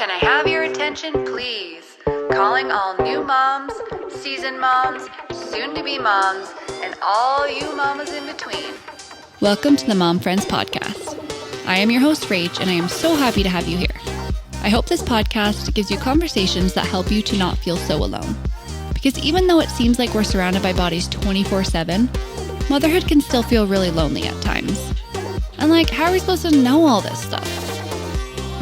Can I have your attention, please? Calling all new moms, seasoned moms, soon-to-be moms, and all you mamas in between. Welcome to the MomFriends podcast. I am your host, Rach, and I am so happy to have you here. I hope this podcast gives you conversations that help you to not feel so alone. Because even though it seems like we're surrounded by bodies 24/7, motherhood can still feel really lonely at times. And how are we supposed to know all this stuff?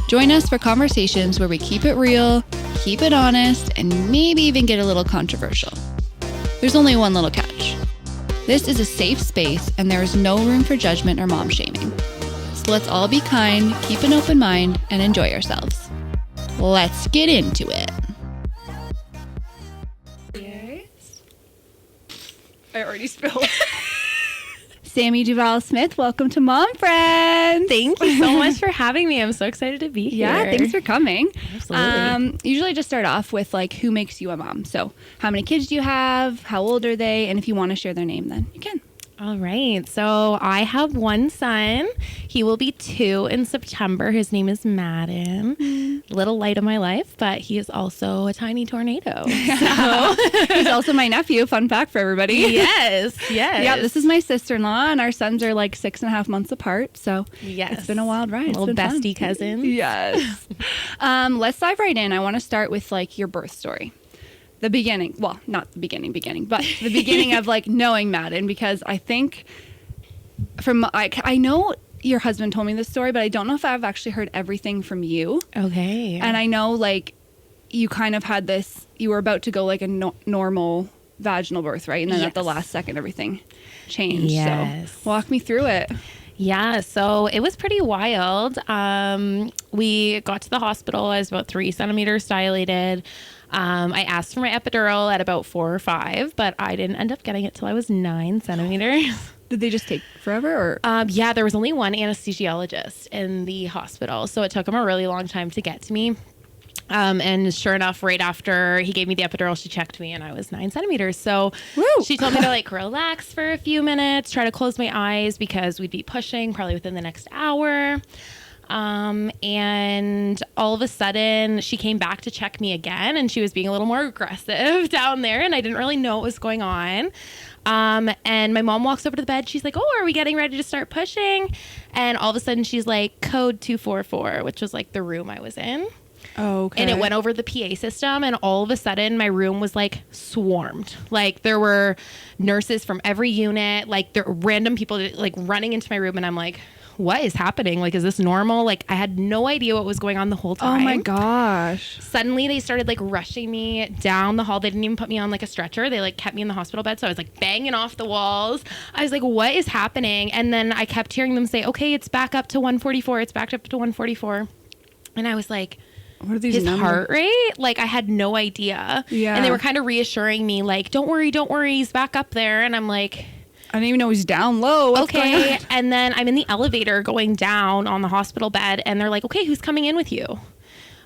Join us for conversations where we keep it real, keep it honest, and maybe even get a little controversial. There's only one little catch. This is a safe space and there is no room for judgment or mom shaming. So let's all be kind, keep an open mind, and enjoy ourselves. Let's get into it. Yes. I already spilled. Sammi Duval-Smith, welcome to MomFriends. Thank you so much for having me. I'm so excited to be here. Yeah, thanks for coming. Absolutely. Usually just start off with who makes you a mom. So how many kids do you have? How old are they? And if you want to share their name, then you can. All right. So I have one son. He will be 2 in September. His name is Madden. Little light of my life, but he is also a tiny tornado. So. He's also my nephew. Fun fact for everybody. Yes. Yeah, this is my sister-in-law, and our sons are 6.5 months apart. So yes, it's been a wild ride. Little bestie cousin. Yes. Let's dive right in. I want to start with your birth story. The beginning, well, not the beginning, but the beginning of knowing Madden, because I think I know your husband told me this story, but I don't know if I've actually heard everything from you. Okay. And I know you kind of had this, you were about to go a normal vaginal birth, right? And then at the last second, everything changed. Yes. So walk me through it. Yeah, so it was pretty wild. We got to the hospital. I was about 3 centimeters dilated. I asked for my epidural at about 4 or 5, but I didn't end up getting it till I was 9 centimeters. Did they just take forever? Or? Yeah, there was only one anesthesiologist in the hospital, so it took him a really long time to get to me. And sure enough, right after he gave me the epidural, she checked me and I was 9 centimeters. So Woo! She told me to relax for a few minutes, try to close my eyes because we'd be pushing probably within the next hour. And all of a sudden she came back to check me again and she was being a little more aggressive down there and I didn't really know what was going on. And my mom walks over to the bed. She's like, "Oh, are we getting ready to start pushing?" And all of a sudden she's like, "Code 244," which was the room I was in. Oh, okay. And it went over the PA system and all of a sudden my room was swarmed. There were nurses from every unit, there were random people running into my room and I'm like, what is happening? Is this normal? I had no idea what was going on the whole time. Oh my gosh. Suddenly they started rushing me down the hall. They didn't even put me on a stretcher. They kept me in the hospital bed. So I was banging off the walls. I was what is happening? And then I kept hearing them say, okay, it's back up to 144. It's backed up to 144. And I was what are these his numbers? Heart rate? I had no idea. Yeah. And they were kind of reassuring me don't worry, he's back up there. And I'm I didn't even know he's down low. What's going on? And then I'm in the elevator going down on the hospital bed and they're okay, who's coming in with you?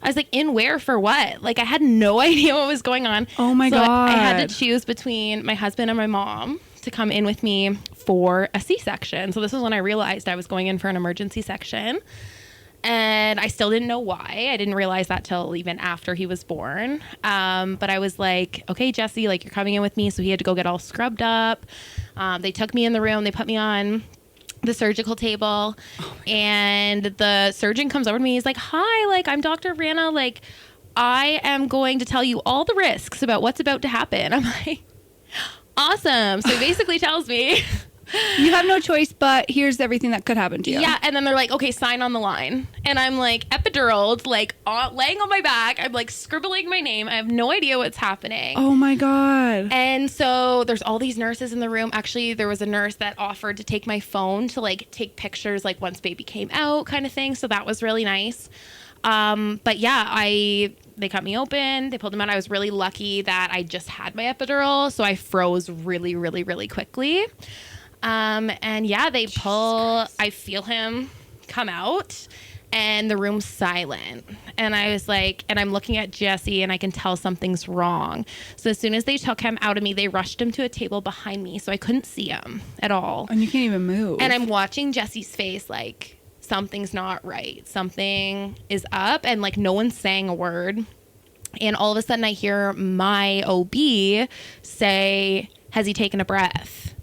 I was in where for what? I had no idea what was going on. Oh my God. I had to choose between my husband and my mom to come in with me for a C-section. So this was when I realized I was going in for an emergency section. And I still didn't know why. I didn't realize that till even after he was born. But I was okay, Jesse, you're coming in with me. So he had to go get all scrubbed up. They took me in the room. They put me on the surgical table. And the surgeon comes over to me. He's hi, I'm Dr. Rana. I am going to tell you all the risks about what's about to happen. I'm awesome. So he basically tells me... You have no choice, but here's everything that could happen to you. Yeah, and then they're okay, sign on the line. And I'm epiduraled, laying on my back. I'm scribbling my name. I have no idea what's happening. Oh my God. And so there's all these nurses in the room. Actually, there was a nurse that offered to take my phone to take pictures once baby came out kind of thing. So that was really nice. But yeah, they cut me open. They pulled him out. I was really lucky that I just had my epidural. So I froze really, really, really quickly. And yeah, they pull, I feel him come out and the room's silent. And I was and I'm looking at Jesse and I can tell something's wrong. So as soon as they took him out of me, they rushed him to a table behind me. So I couldn't see him at all. And you can't even move. And I'm watching Jesse's face, something's not right. Something is up, and like no one's saying a word. And all of a sudden I hear my OB say, has he taken a breath?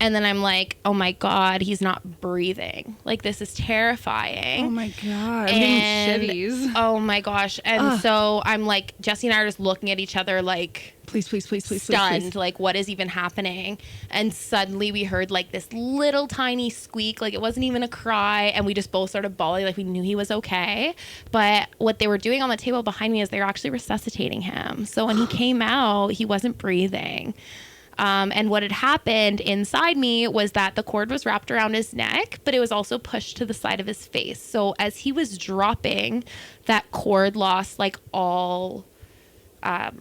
And then I'm like, oh my God, he's not breathing. Like, this is terrifying. Oh my God. And, shivvies. oh my gosh. And so I'm like, Jesse and I are just looking at each other like, please, stunned, please. like, what is even happening? And suddenly we heard like this little tiny squeak, like it wasn't even a cry, and we just both started bawling, like we knew he was okay. But what they were doing on the table behind me is they were actually resuscitating him. So when he came out, he wasn't breathing. And what had happened inside me was that the cord was wrapped around his neck, but it was also pushed to the side of his face. So as he was dropping, that cord lost like all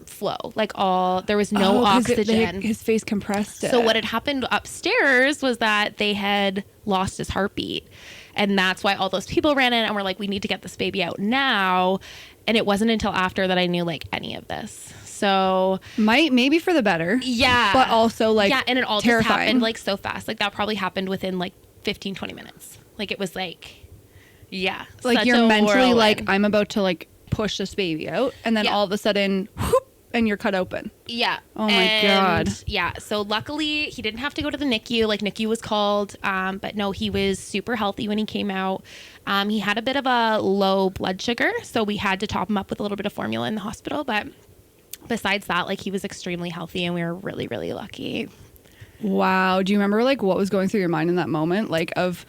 flow, like all, there was no oxygen. His face compressed it. So what had happened upstairs was that they had lost his heartbeat. And that's why all those people ran in and were like, we need to get this baby out now. And it wasn't until after that I knew like any of this. So maybe for the better. Yeah. But also like, yeah. And it all terrifying. just happened like so fast. Like that probably happened within like 15, 20 minutes. Like it was like, yeah. Like you're mentally like, I'm about to like push this baby out. And then all of a sudden, whoop, and you're cut open. Yeah. Oh my God. Yeah. So luckily he didn't have to go to the NICU. Like NICU was called. But no, he was super healthy when he came out. He had a bit of a low blood sugar, so we had to top him up with a little bit of formula in the hospital. But besides that, like he was extremely healthy, and we were really, really lucky. Wow. Do you remember like what was going through your mind in that moment? Like of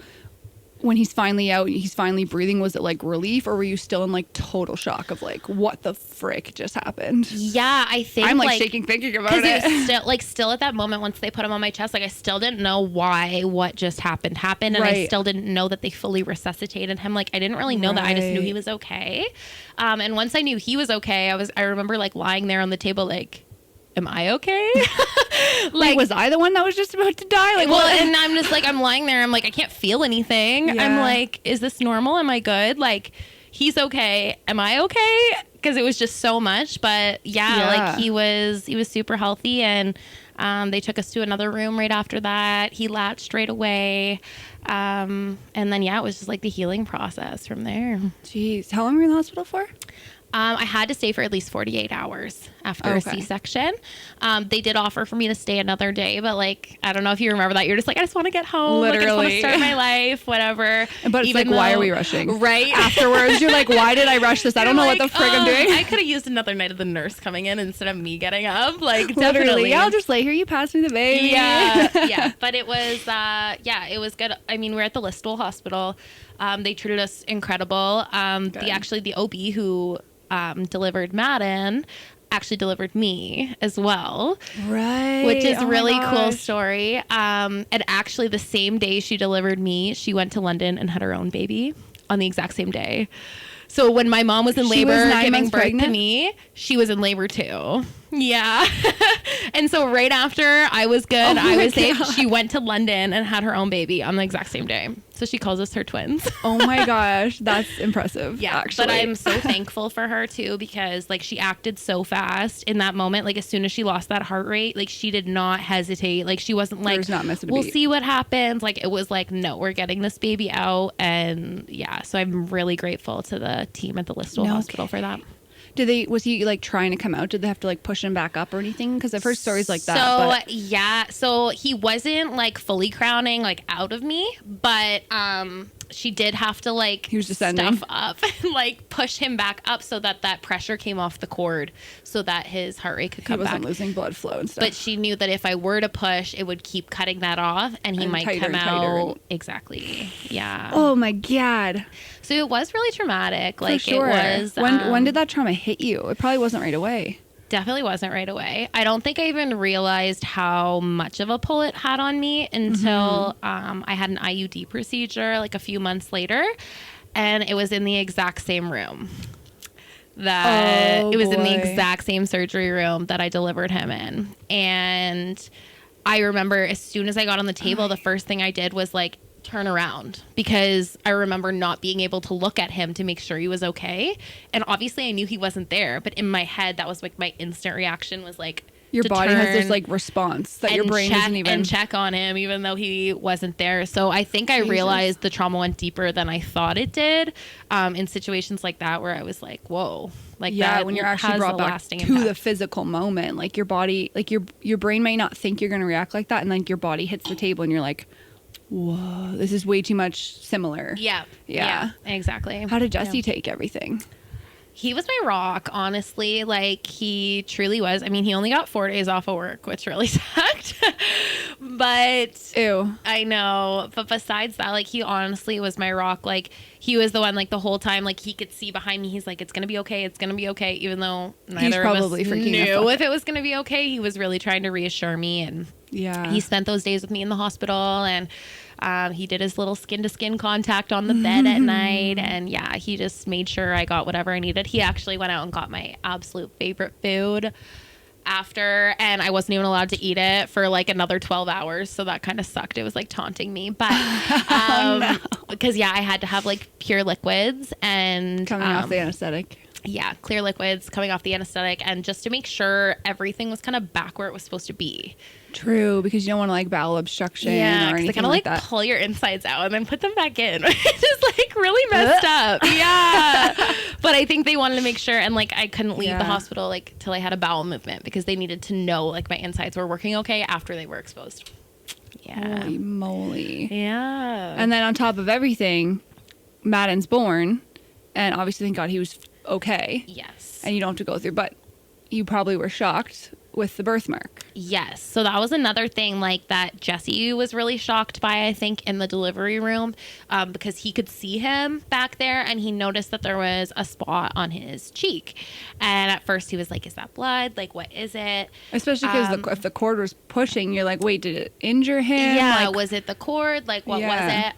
when he's finally out, he's finally breathing, was it like relief, or were you still in like total shock of like what the frick just happened? Yeah, I think I'm like shaking thinking about it. It was still at that moment once they put him on my chest, like I still didn't know why what just happened, and I still didn't know that they fully resuscitated him. Like I didn't really know that. I just knew he was okay. And once I knew he was okay, I remember like lying there on the table like, am I okay? Like, was I the one that was just about to die? Like, well, and I'm just like, I'm lying there. I'm like, I can't feel anything. Yeah. I'm like, is this normal? Am I good? Like, he's okay. Am I okay? Because it was just so much. But like he was super healthy, and they took us to another room right after that. He latched right away. And then, it was just like the healing process from there. Jeez. How long were you in the hospital for? I had to stay for at least 48 hours after a C-section. They did offer for me to stay another day, but like, I don't know if you remember that. You're just like, I just want to get home. Literally. Like, I just want to start my life, whatever. But it's like, why are we rushing? Right. Afterwards, you're like, why did I rush this? I don't know what the frick I'm doing. I could have used another night of the nurse coming in instead of me getting up. Like, literally. definitely. Yeah, I'll just lay here. You pass me the baby. Yeah. But it was, it was good. I mean, we're at the Listowel Hospital. They treated us incredible. The OB who delivered Madden actually delivered me as well, right? Which is really cool story. And actually the same day she delivered me, she went to London and had her own baby on the exact same day. So when my mom was in labor giving birth to me, she was in labor too. Yeah. And so right after I was good, I was safe, she went to London and had her own baby on the exact same day. So she calls us her twins. Oh my gosh, that's impressive. Yeah, actually. But I'm so thankful for her too, because like she acted so fast in that moment. Like as soon as she lost that heart rate, like she did not hesitate. Like she wasn't like, we'll see what happens. Like it was like, no, we're getting this baby out. And yeah, so I'm really grateful to the team at the Listowel Hospital for that. Was he like trying to come out? Did they have to like push him back up or anything? Because I've heard stories like that. So he wasn't like fully crowning like out of me, but she did have to like stuff up and like push him back up so that pressure came off the cord so that his heart rate could come back. He wasn't losing blood flow and stuff. But she knew that if I were to push, it would keep cutting that off and he might come out. Exactly. Yeah. Oh my God. So it was really traumatic. Like For sure. It was. When did that trauma hit you? It probably wasn't right away. Definitely wasn't right away. I don't think I even realized how much of a pull it had on me until I had an IUD procedure like a few months later, and it was in the exact same room. In the exact same surgery room that I delivered him in. And I remember as soon as I got on the table, the first thing I did was like turn around, because I remember not being able to look at him to make sure he was okay. And obviously I knew he wasn't there, but in my head that was like my instant reaction was like, Your body has this turn like response that your brain isn't even. And check on him even though he wasn't there. So I think I realized the trauma went deeper than I thought it did, in situations like that where I was like, whoa. Like that when you're actually brought back to the physical moment, like your body, like your brain may not think you're going to react like that, and like your body hits the table and you're like, whoa, this is way too much similar. Yeah, exactly. How did Jesse take everything? He was my rock, honestly. Like, he truly was. I mean, he only got 4 days off of work, which really sucked. But ew, I know. But besides that, like, he honestly was my rock. Like, he was the one, like, the whole time, like, he could see behind me. He's like, it's gonna be okay, it's gonna be okay. Even though neither of us knew if it was gonna be okay, he was really trying to reassure me. And he spent those days with me in the hospital, and he did his little skin-to-skin contact on the bed at night, and he just made sure I got whatever I needed. He actually went out and got my absolute favorite food after, and I wasn't even allowed to eat it for like another 12 hours, so that kind of sucked. It was like taunting me, but because I had to have like pure liquids and coming off the anesthetic. Clear liquids coming off the anesthetic, and just to make sure everything was kind of back where it was supposed to be. True, because you don't want to like bowel obstruction or anything they kind of like like that. pull your insides out and then put them back in. It's just like really messed up. But I think they wanted to make sure, and like I couldn't leave the hospital like till I had a bowel movement, because they needed to know like my insides were working okay after they were exposed. Holy moly. Yeah. And then on top of everything, Madden's born, and obviously thank God he was okay. Yes. And you don't have to go through, but you probably were shocked with the birthmark. Yes. So that was another thing like that Jesse was really shocked by, I think, in the delivery room, because he could see him back there, and he noticed that there was a spot on his cheek. And at first he was like, is that blood? Like, what is it? Especially because if the cord was pushing, you're like, wait, did it injure him? Yeah, like, was it the cord? Like, what was it?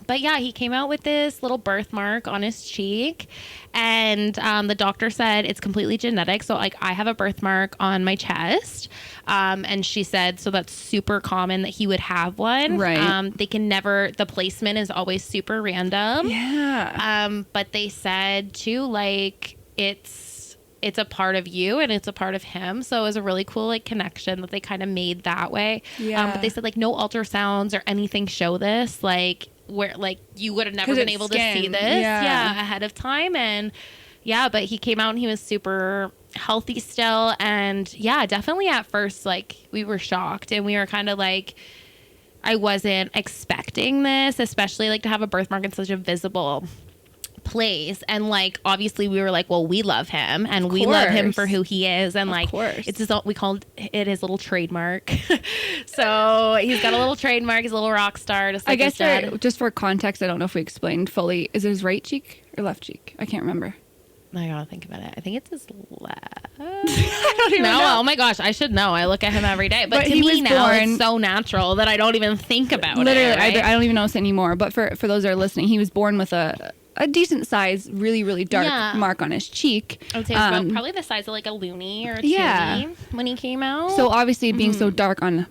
But he came out with this little birthmark on his cheek, and the doctor said it's completely genetic. So like, I have a birthmark on my chest, and she said, so that's super common that he would have one. Right. They can never, the placement is always super random. Yeah. But they said too, like, it's a part of you and it's a part of him. So it was a really cool like connection that they kind of made that way. Yeah. But they said like no ultrasounds or anything show this, like where like you would have never been able to see this ahead of time. And but he came out and he was super healthy still. And definitely at first, like, we were shocked, and we were kind of like, I wasn't expecting this, especially like to have a birthmark in such a visible place. And like, obviously we were like, well, we love him and we love him for who he is, and like it's his, we called it his little trademark. So he's got a little trademark, he's a little rock star, just like I guess just for context, I don't know if we explained fully, is it his right cheek or left cheek? I can't remember. I gotta think about it. I think it's his left. I don't even know. Oh my gosh, I should know. I look at him every day. But to he me was now, born, it's so natural that I don't even think about it. Literally, Right? I don't even notice anymore. But for those that are listening, he was born with a decent size, really, really dark mark on his cheek. I would say it was about probably the size of like a loonie or a chili when he came out. So obviously being so dark on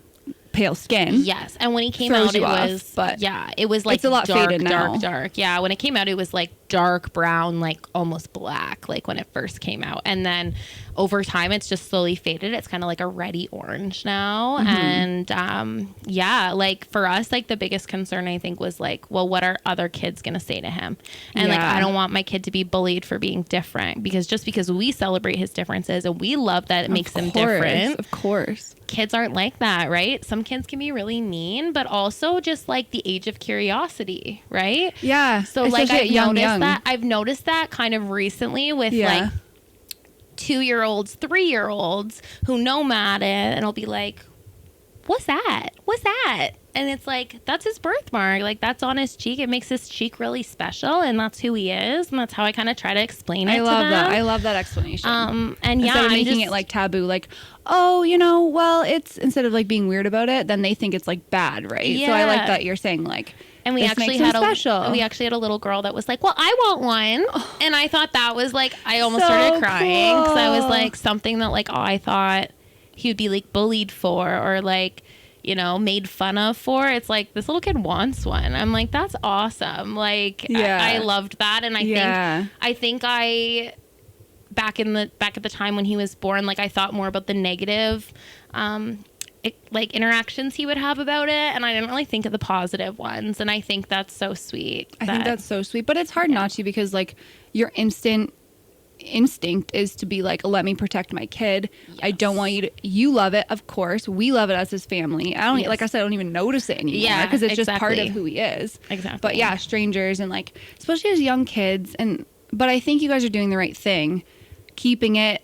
pale skin. Yes. And when he came out, it was, it was like it's a lot faded now. dark. Yeah. When it came out, it was like dark brown, like almost black, like when it first came out. And then over time, it's just slowly faded. It's kind of like a reddy orange now. And like for us, like the biggest concern, I think, was like, well, what are other kids going to say to him? And like, I don't want my kid to be bullied for being different, because just because we celebrate his differences and we love that it makes him different. Of course. Kids aren't like that, right? Some kids can be really mean, but also just like the age of curiosity, right? Yeah. So like I've noticed that kind of recently with like 2-year-olds, 3-year-olds who know Madden, and I'll be like, what's that? And it's like, that's his birthmark. Like, that's on his cheek. It makes his cheek really special, and that's who he is. And that's how I kind of try to explain it to them. I love that explanation. And instead of making it like taboo, like, oh, well, it's, instead of like being weird about it, then they think it's like bad, right? Yeah. So I like that you're saying like, and we actually had a little girl that was like, well, I want one. And I thought that was like, I almost started crying, because I was like, something that like, I thought he would be like bullied for, or like, made fun of for. It's like, this little kid wants one. I'm like, that's awesome. Like, I loved that. And I think back at the time when he was born, like I thought more about the negative like interactions he would have about it, and I didn't really think of the positive ones, and I think that's so sweet. I think that's so sweet, but it's hard not to, because like your instinct is to be like, let me protect my kid. Yes. I don't want you love it, of course, we love it as his family. I don't like I said, I don't even notice it anymore, because it's just part of who he is. Exactly. But yeah, strangers, and like especially as young kids, but I think you guys are doing the right thing, keeping it,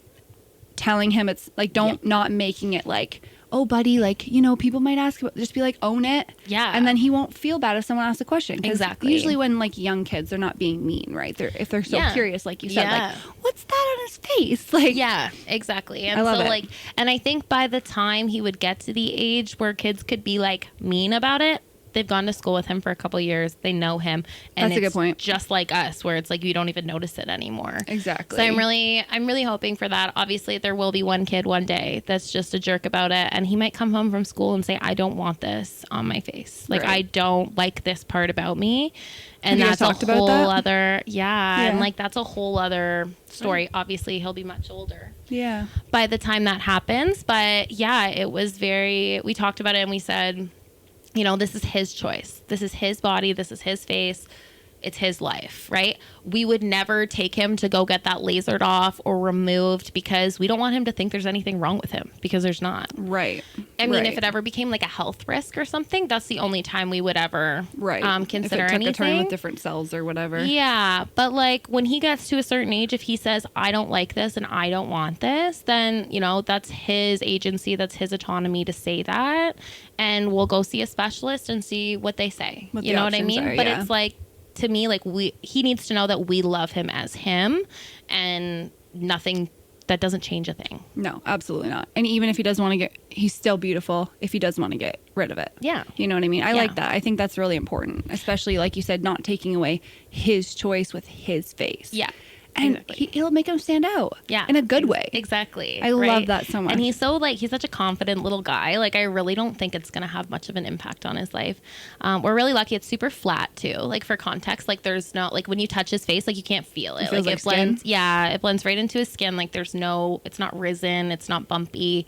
telling him it's like, don't not making it like, oh, buddy, like, you know, people might ask, just be like, own it. Yeah. And then he won't feel bad if someone asks a question. Exactly. Usually when, like, young kids, they're not being mean, right? If they're so curious, like you said, like, what's that on his face? Like, yeah, exactly. And I love so, it. like, and I think by the time he would get to the age where kids could be, like, mean about it, they've gone to school with him for a couple of years. They know him. And that's a good point. Just like us, where it's like you don't even notice it anymore. Exactly. So I'm really hoping for that. Obviously, there will be one kid one day that's just a jerk about it, and he might come home from school and say, I don't want this on my face. Like, I don't like this part about me. And that's a whole other, and like that's a whole other story. Obviously, he'll be much older. Yeah. By the time that happens. But yeah, it was we talked about it, and we said, you know, this is his choice. This is his body. This is his face. It's his life, right? We would never take him to go get that lasered off or removed, because we don't want him to think there's anything wrong with him, because there's not. Right. I mean, if it ever became like a health risk or something, that's the only time we would ever consider if it took anything. a turn with different cells or whatever. Yeah. But like when he gets to a certain age, if he says, I don't like this and I don't want this, then, you know, that's his agency. That's his autonomy to say that. And we'll go see a specialist and see what they say. You know what I mean? But it's like, to me, like he needs to know that we love him as him, and nothing that doesn't change a thing. No, absolutely not. And even if he doesn't want to he's still beautiful if he does want to get rid of it. Yeah. You know what I mean? I like that. I think that's really important, especially like you said, not taking away his choice with his face. Yeah. And he'll make him stand out. Yeah. In a good way. Exactly. I love that so much. And he's such a confident little guy. Like, I really don't think it's going to have much of an impact on his life. We're really lucky. It's super flat too. Like, for context, like there's no, like when you touch his face, like you can't feel it. Like it blends. Skin? Yeah. It blends right into his skin. Like it's not risen. It's not bumpy.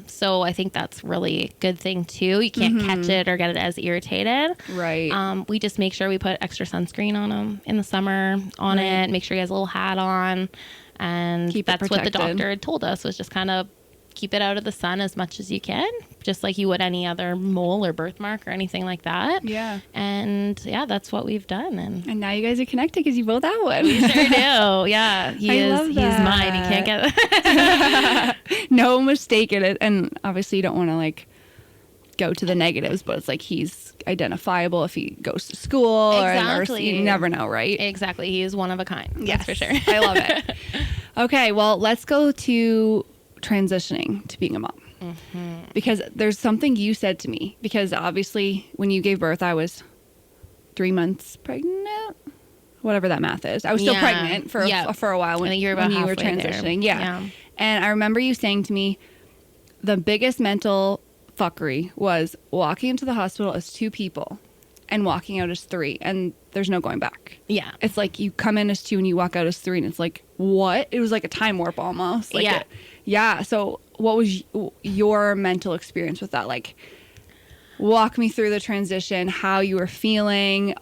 So I think that's really a good thing too. You can't catch it or get it as irritated. Right. We just make sure we put extra sunscreen on him in the summer it. Make sure he has a little hat on, and that's what the doctor had told us, was just kind of keep it out of the sun as much as you can, just like you would any other mole or birthmark or anything like that. Yeah. And yeah, that's what we've done. And now you guys are connected because you both have one. We sure do. Yeah. He's mine. You can't get it. No mistake in it. And obviously you don't want to like go to the negatives, but it's like he's identifiable if he goes to school. Exactly. Or you never know, right? Exactly. He is one of a kind. Yes. That's for sure. I love it. Okay. Well, let's go to transitioning to being a mom, because there's something you said to me, because obviously when you gave birth I was 3 months pregnant, whatever that math is. I was still pregnant for a while when you were transitioning. Yeah. And I remember you saying to me, the biggest mental fuckery was walking into the hospital as 2 people and walking out as 3, and there's no going back. Yeah. It's like you come in as 2 and you walk out as 3, and it's like, what? It was like a time warp almost. Like yeah. So what was your mental experience with that? Like, walk me through the transition, how you were feeling,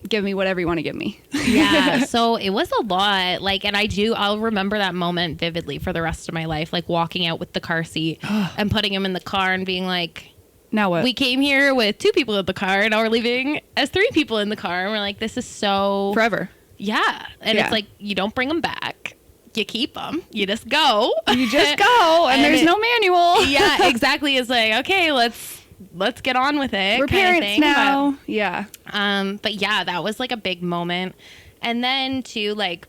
give me whatever you want to give me. Yeah. So it was a lot. Like, and I'll remember that moment vividly for the rest of my life, like walking out with the car seat and putting him in the car and being like, now what? We came here with 2 people in the car, and now we're leaving as 3 people in the car. And we're like, this is so forever. Yeah. And it's like, you don't bring them back. You keep them. You just go. You just go. And there's no manual. Yeah, exactly. It's like, okay, let's get on with it. We're parents now. But, yeah. But yeah, that was like a big moment. And then to like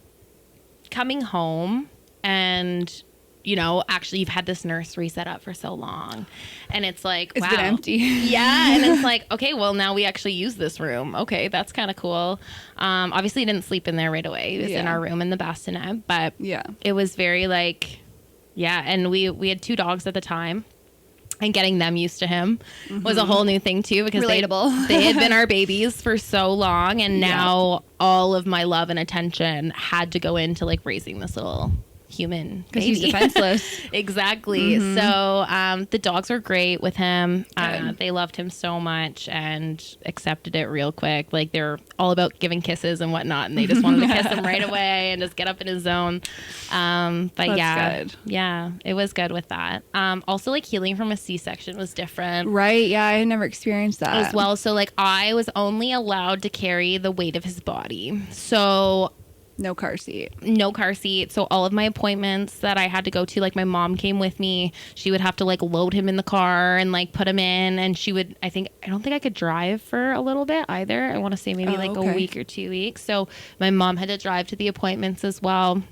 coming home and, you know, actually you've had this nursery set up for so long, and it's like, it's been empty. Yeah. And it's like, okay, well now we actually use this room. Okay. That's kind of cool. Obviously he didn't sleep in there right away. He was in our room in the bassinet, but it was very like, and we had 2 dogs at the time. And getting them used to him was a whole new thing too, because Relatable. they had been our babies for so long, and now all of my love and attention had to go into like raising this little human baby. He's defenseless. Exactly. So the dogs were great with him. They loved him so much and accepted it real quick. Like they're all about giving kisses and whatnot, and they just wanted to kiss him right away and just get up in his zone. But That's good. Yeah, it was good with that. Also, like healing from a C-section was different. Right. Yeah, I never experienced that as well. So like I was only allowed to carry the weight of his body. So no car seat. No car seat. So all of my appointments that I had to go to, like my mom came with me. She would have to like load him in the car and like put him in. And she would, I don't think I could drive for a little bit either. I want to say maybe a week or 2 weeks. So my mom had to drive to the appointments as well.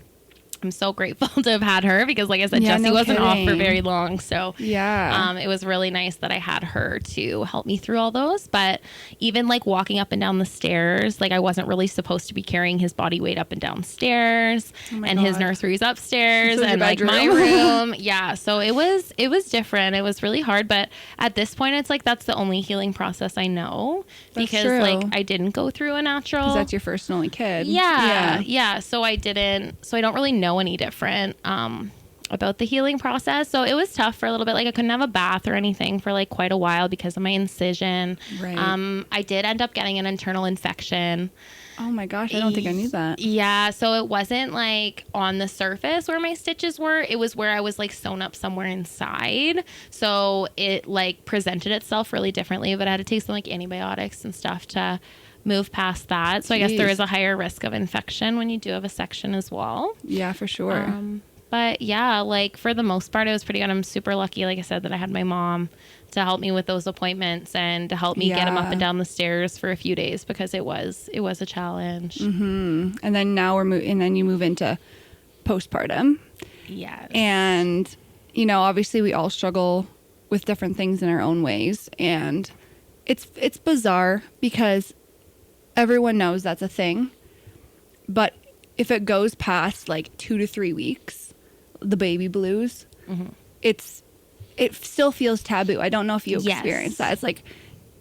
I'm so grateful to have had her because, like I said, Jessie wasn't off for very long. So it was really nice that I had her to help me through all those. But even like walking up and down the stairs, like I wasn't really supposed to be carrying his body weight up and down stairs, and his nursery's upstairs and like my room. Yeah. So it was different. It was really hard. But at this point, it's like that's the only healing process I know, because like I didn't go through a natural. Because that's your first and only kid. Yeah. So I don't really know any different about the healing process. So it was tough for a little bit. Like I couldn't have a bath or anything for like quite a while because of my incision. Right. I did end up getting an internal infection. Oh my gosh, I don't think I knew that. Yeah, so it wasn't like on the surface where my stitches were. It was where I was like sewn up somewhere inside. So it like presented itself really differently, but I had to take some like antibiotics and stuff to move past that. So I guess there is a higher risk of infection when you do have a section as well. Yeah, for sure. But yeah, like for the most part, it was pretty good. I'm super lucky, like I said, that I had my mom to help me with those appointments and to help me get him up and down the stairs for a few days, because it was a challenge. And then now and then you move into postpartum. Yes. And, you know, obviously we all struggle with different things in our own ways. And it's bizarre because everyone knows that's a thing. But if it goes past like 2 to 3 weeks, the baby blues, it still feels taboo. I don't know if you experience that. It's like,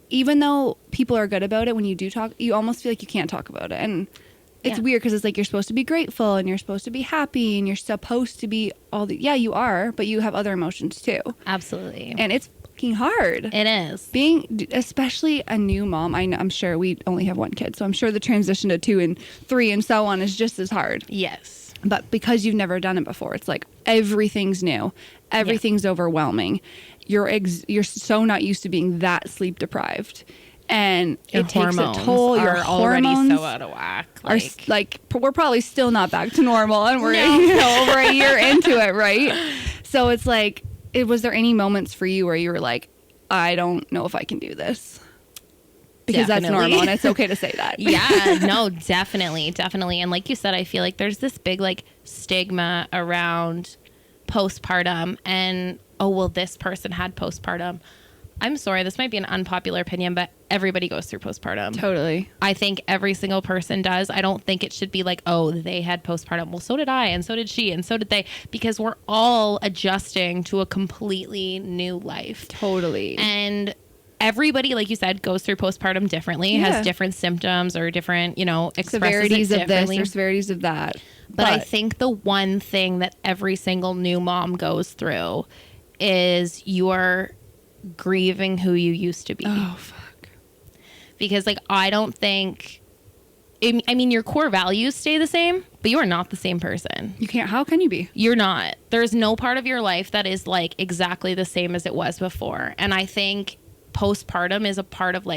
even though people are good about it, when you do talk, you almost feel like you can't talk about it. And it's weird because it's like you're supposed to be grateful and you're supposed to be happy and you're supposed to be you are, but you have other emotions too. Absolutely. And it's fucking hard. It is. Being, especially a new mom, I'm sure we only have one kid, so I'm sure the transition to 2 and 3 and so on is just as hard. Yes. But because you've never done it before, it's like everything's new. Everything's overwhelming. You're so not used to being that sleep deprived. And it takes a toll. Your hormones already so out of whack. We're probably still not back to normal, and we're over a year into it, right? So it's like, was there any moments for you where you were like, I don't know if I can do this? Because that's normal, and it's okay to say that. Yeah, no, definitely. And like you said, I feel like there's this big like stigma around postpartum, and this person had postpartum. I'm sorry, this might be an unpopular opinion, but everybody goes through postpartum. Totally. I think every single person does. I don't think it should be like, they had postpartum. Well, so did I, and so did she, and so did they, because we're all adjusting to a completely new life. Totally. And everybody, like you said, goes through postpartum differently, has different symptoms or different, severities of this or severities of that. But I think the one thing that every single new mom goes through is you're grieving who you used to be. Oh, fuck. Because, I don't think... I mean, your core values stay the same, but you are not the same person. You can't... How can you be? You're not. There's no part of your life that is, exactly the same as it was before. And I think postpartum is a part of,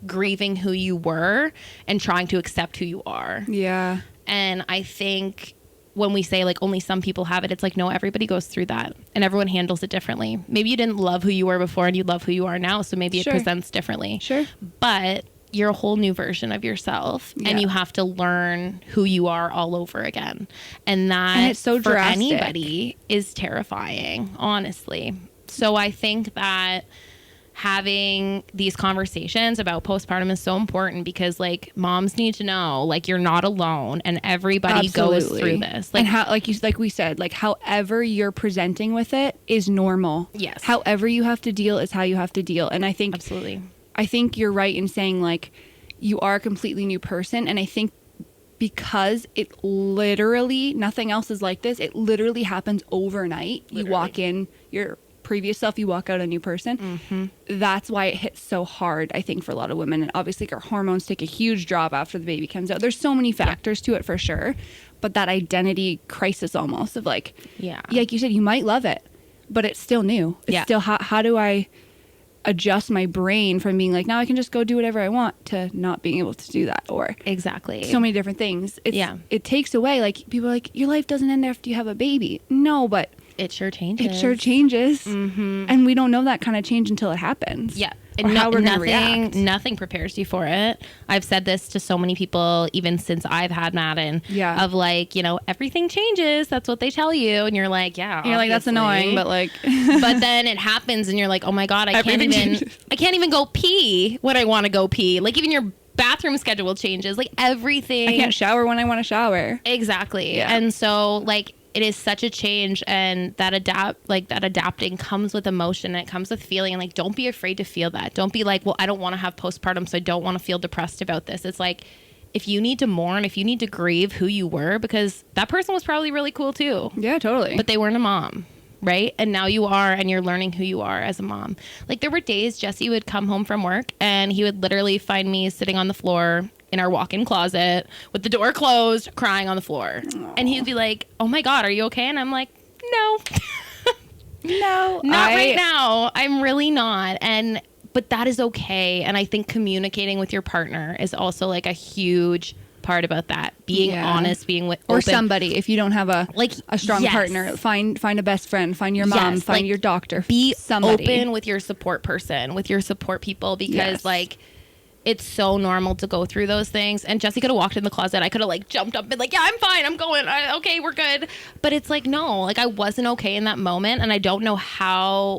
grieving who you were and trying to accept who you are. Yeah. And I think... when we say only some people have it, it's no, everybody goes through that and everyone handles it differently. Maybe you didn't love who you were before and you love who you are now. So maybe it presents differently. Sure. But you're a whole new version of yourself and you have to learn who you are all over again. And that it's so for drastic. Anybody is terrifying, honestly. So I think that having these conversations about postpartum is so important because like moms need to know like you're not alone and everybody goes through this. Like, and how, like we said, like however you're presenting with it is normal. Yes. However you have to deal is how you have to deal. And I think absolutely. I think you're right in saying like you are a completely new person. And I think because it literally, nothing else is like this. It literally happens overnight. Literally. You walk in, your previous self, you walk out a new person. Mm-hmm. That's why it hits so hard, I think, for a lot of women. And obviously our hormones take a huge drop after the baby comes out. There's so many factors to it for sure. But that identity crisis almost of like, like you said, you might love it, but it's still new. It's still, how do I adjust my brain from being like, now I can just go do whatever I want to not being able to do that, or exactly so many different things. It takes away, like people are like, your life doesn't end after you have a baby. No, but it sure changes. Mm-hmm. And we don't know that kind of change until it happens. And how we're gonna react. Nothing prepares you for it. I've said this to so many people, even since I've had Madden, of like, you know, everything changes. That's what they tell you. And you're like, you're like, that's annoying, but like, but then it happens and you're like, oh my God, I can't even go pee when I want to go pee. Like even your bathroom schedule changes, like everything. I can't shower when I want to shower. Exactly. And so like, it is such a change, and that adapting comes with emotion and it comes with feeling. And like, don't be afraid to feel that. Don't be like, well, I don't want to have postpartum, so I don't want to feel depressed about this. It's like, if you need to mourn, if you need to grieve who you were, because that person was probably really cool too. Yeah, totally. But they weren't a mom, right? And now you are, and you're learning who you are as a mom. Like there were days Jesse would come home from work and he would literally find me sitting on the floor in our walk-in closet with the door closed, crying on the floor. Aww. And he'd be like, oh my God, are you okay? And I'm like, no, not right now. I'm really not. But that is okay. And I think communicating with your partner is also like a huge part about that. Being honest, being with or open. somebody. If you don't have a strong partner, find a best friend, find your mom, find your doctor. Be somebody. Open with your support person, with your support people, because like it's so normal to go through those things. And Jesse could have walked in the closet. I could have like jumped up and been like, yeah, I'm fine. I'm going. Okay, we're good. But it's like, no, like I wasn't okay in that moment. And I don't know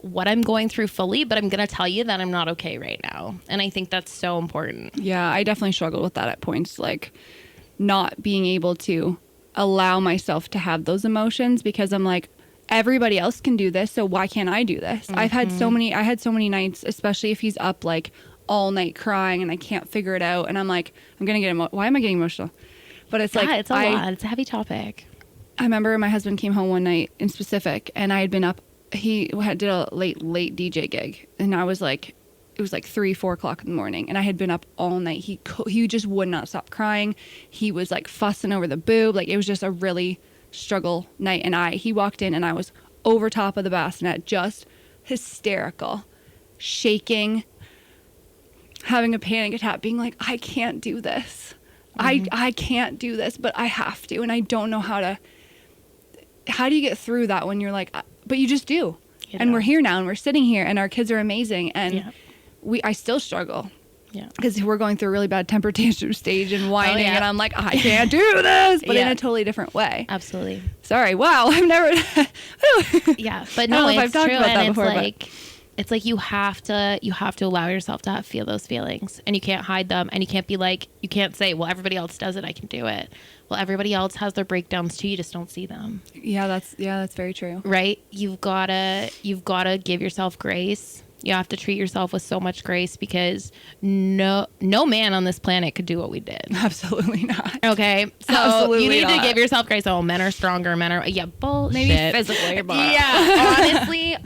what I'm going through fully, but I'm going to tell you that I'm not okay right now. And I think that's so important. Yeah, I definitely struggled with that at points, like not being able to allow myself to have those emotions because I'm like, everybody else can do this. So why can't I do this? Mm-hmm. I had so many nights, especially if he's up like all night crying and I can't figure it out, and I'm like, I'm gonna get why am I getting emotional? But it's like, it's a lot. It's a heavy topic. I remember my husband came home one night in specific, and I had been up. He did a late DJ gig, and I was like, it was like 3-4 o'clock in the morning, and I had been up all night. He just would not stop crying. He was like fussing over the boob. Like it was just a really struggle night. And he walked in, and I was over top of the bassinet, just hysterical, shaking, having a panic attack, being like, I can't do this. Mm-hmm. I can't do this, but I have to. And I don't know how do you get through that when you're like, but you just do. And we're here now, and we're sitting here, and our kids are amazing. And I still struggle. Yeah. Because we're going through a really bad temper tantrum stage and whining, and I'm like, I can't do this, but in a totally different way. Absolutely. Sorry. Wow. I've never. But no, it's true. And it's like, it's like you have to allow yourself to feel those feelings, and you can't hide them, and you can't be like, you can't say, well, everybody else does it, I can do it. Well, everybody else has their breakdowns too, you just don't see them. Yeah, that's very true. Right? You've gotta give yourself grace. You have to treat yourself with so much grace, because no man on this planet could do what we did. Absolutely not. Okay, so absolutely you need to give yourself grace. Oh, men are stronger. Men are bullshit. Maybe physically, but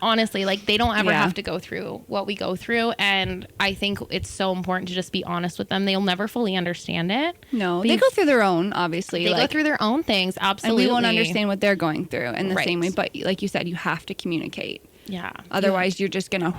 honestly, like they don't ever have to go through what we go through, and I think it's so important to just be honest with them. They'll never fully understand it. No, they go through their own. Obviously, they go through their own things. Absolutely, and we won't understand what they're going through in the same way. But like you said, you have to communicate. Yeah. Otherwise, you're just gonna.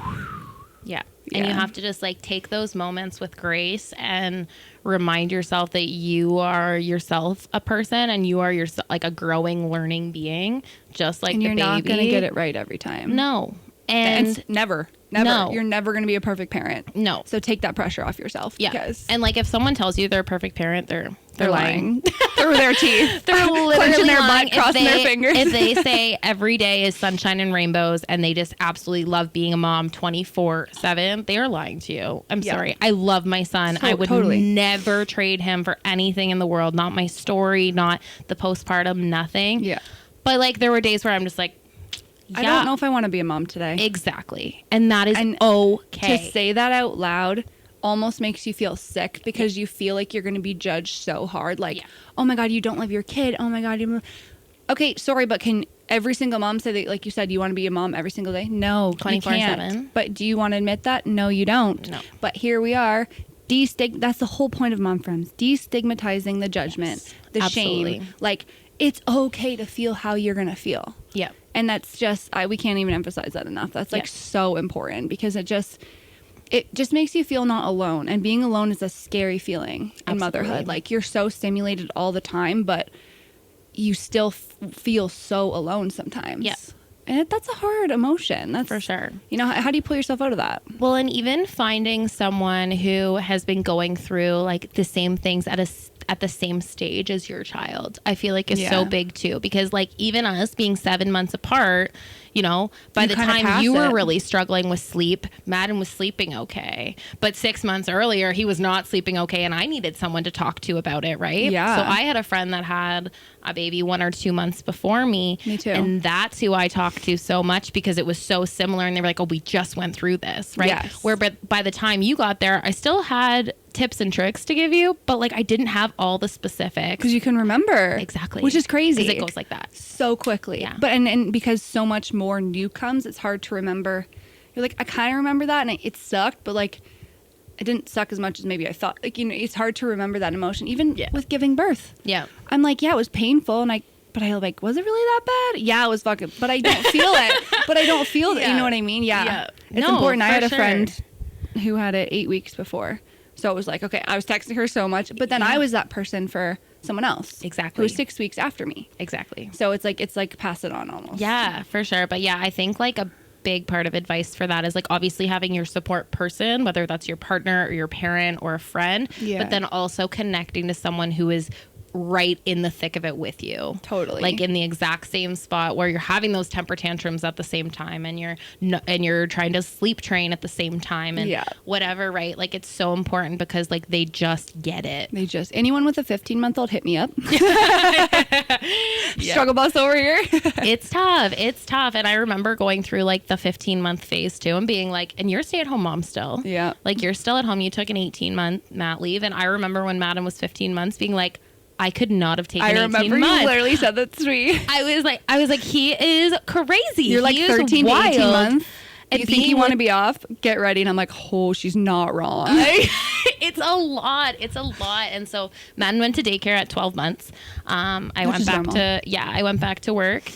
Yeah. And you have to just like take those moments with grace and remind yourself that you are yourself a person, and you are yourself like a growing, learning being, just like the baby. And you're not going to get it right every time. No. And never. Never. No. You're never going to be a perfect parent. No. So take that pressure off yourself. Yeah. Because And like if someone tells you they're a perfect parent, they're lying. through their teeth. They're literally clenching their lying. butt, crossing their fingers. If they say every day is sunshine and rainbows and they just absolutely love being a mom 24/7, they are lying to you. I'm sorry. I love my son. I would never trade him for anything in the world. Not my story, not the postpartum, nothing. Yeah. But like there were days where I'm just like, I don't know if I want to be a mom today. Exactly. And that is okay. To say that out loud almost makes you feel sick because you feel like you're going to be judged so hard. Like, oh my God, you don't love your kid. Oh my God. Okay, sorry, but can every single mom say that, like you said, you want to be a mom every single day? No, 24/7. But do you want to admit that? No, you don't. No. But here we are. That's the whole point of MomFriends. Destigmatizing the judgment, the absolutely. shame. Like, it's okay to feel how you're going to feel. Yeah. And that's just, we can't even emphasize that enough. That's like so important because it just makes you feel not alone. And being alone is a scary feeling in motherhood. Like you're so stimulated all the time, but you still feel so alone sometimes. Yeah. And that's a hard emotion. That's for sure. You know, how do you pull yourself out of that? Well, and even finding someone who has been going through like the same things at the same stage as your child, I feel like is so big too, because like even us being 7 months apart, you know, by the time you were really struggling with sleep, Madden was sleeping okay. But 6 months earlier, he was not sleeping okay. And I needed someone to talk to about it, right? Yeah. So I had a friend that had a baby 1 or 2 months before me. Me too. And that's who I talked to so much because it was so similar. And they were like, oh, we just went through this, right? Yes. Where by the time you got there, I still had tips and tricks to give you, but like I didn't have all the specifics. Because you can remember. Exactly. Which is crazy. Because it goes like that. So quickly. Yeah. But and because so much more new comes, it's hard to remember. You're like, I kind of remember that and it sucked, but like it didn't suck as much as maybe I thought. Like, you know, it's hard to remember that emotion. Even with giving birth. Yeah. I'm like, yeah, it was painful but I like, was it really that bad? Yeah, it was fucking, but I don't feel it. But I don't feel it. You know what I mean? Yeah. It's important. I had a friend who had it 8 weeks before. So it was like, okay, I was texting her so much, but then I was that person for someone else. Exactly. Who was 6 weeks after me. Exactly. So it's like pass it on almost. Yeah, for sure. But yeah, I think like a big part of advice for that is like obviously having your support person, whether that's your partner or your parent or a friend, but then also connecting to someone who is right in the thick of it with you. Totally. Like in the exact same spot where you're having those temper tantrums at the same time and you're trying to sleep train at the same time and whatever, right? Like it's so important because like they just get it. Anyone with a 15-month-old hit me up. Struggle bus over here. It's tough. And I remember going through like the 15-month phase too and being like, and you're a stay-at-home mom still. Yeah. Like you're still at home. You took an 18-month mat leave. And I remember when Madden was 15 months being like, I could not have taken 18 months. I remember you literally said that to me. I was like, he is crazy. You're like 13 to 18 months. You think you want to be off? Get ready. And I'm like, oh, she's not wrong. It's a lot. And so Madden went to daycare at 12 months. I went back to work.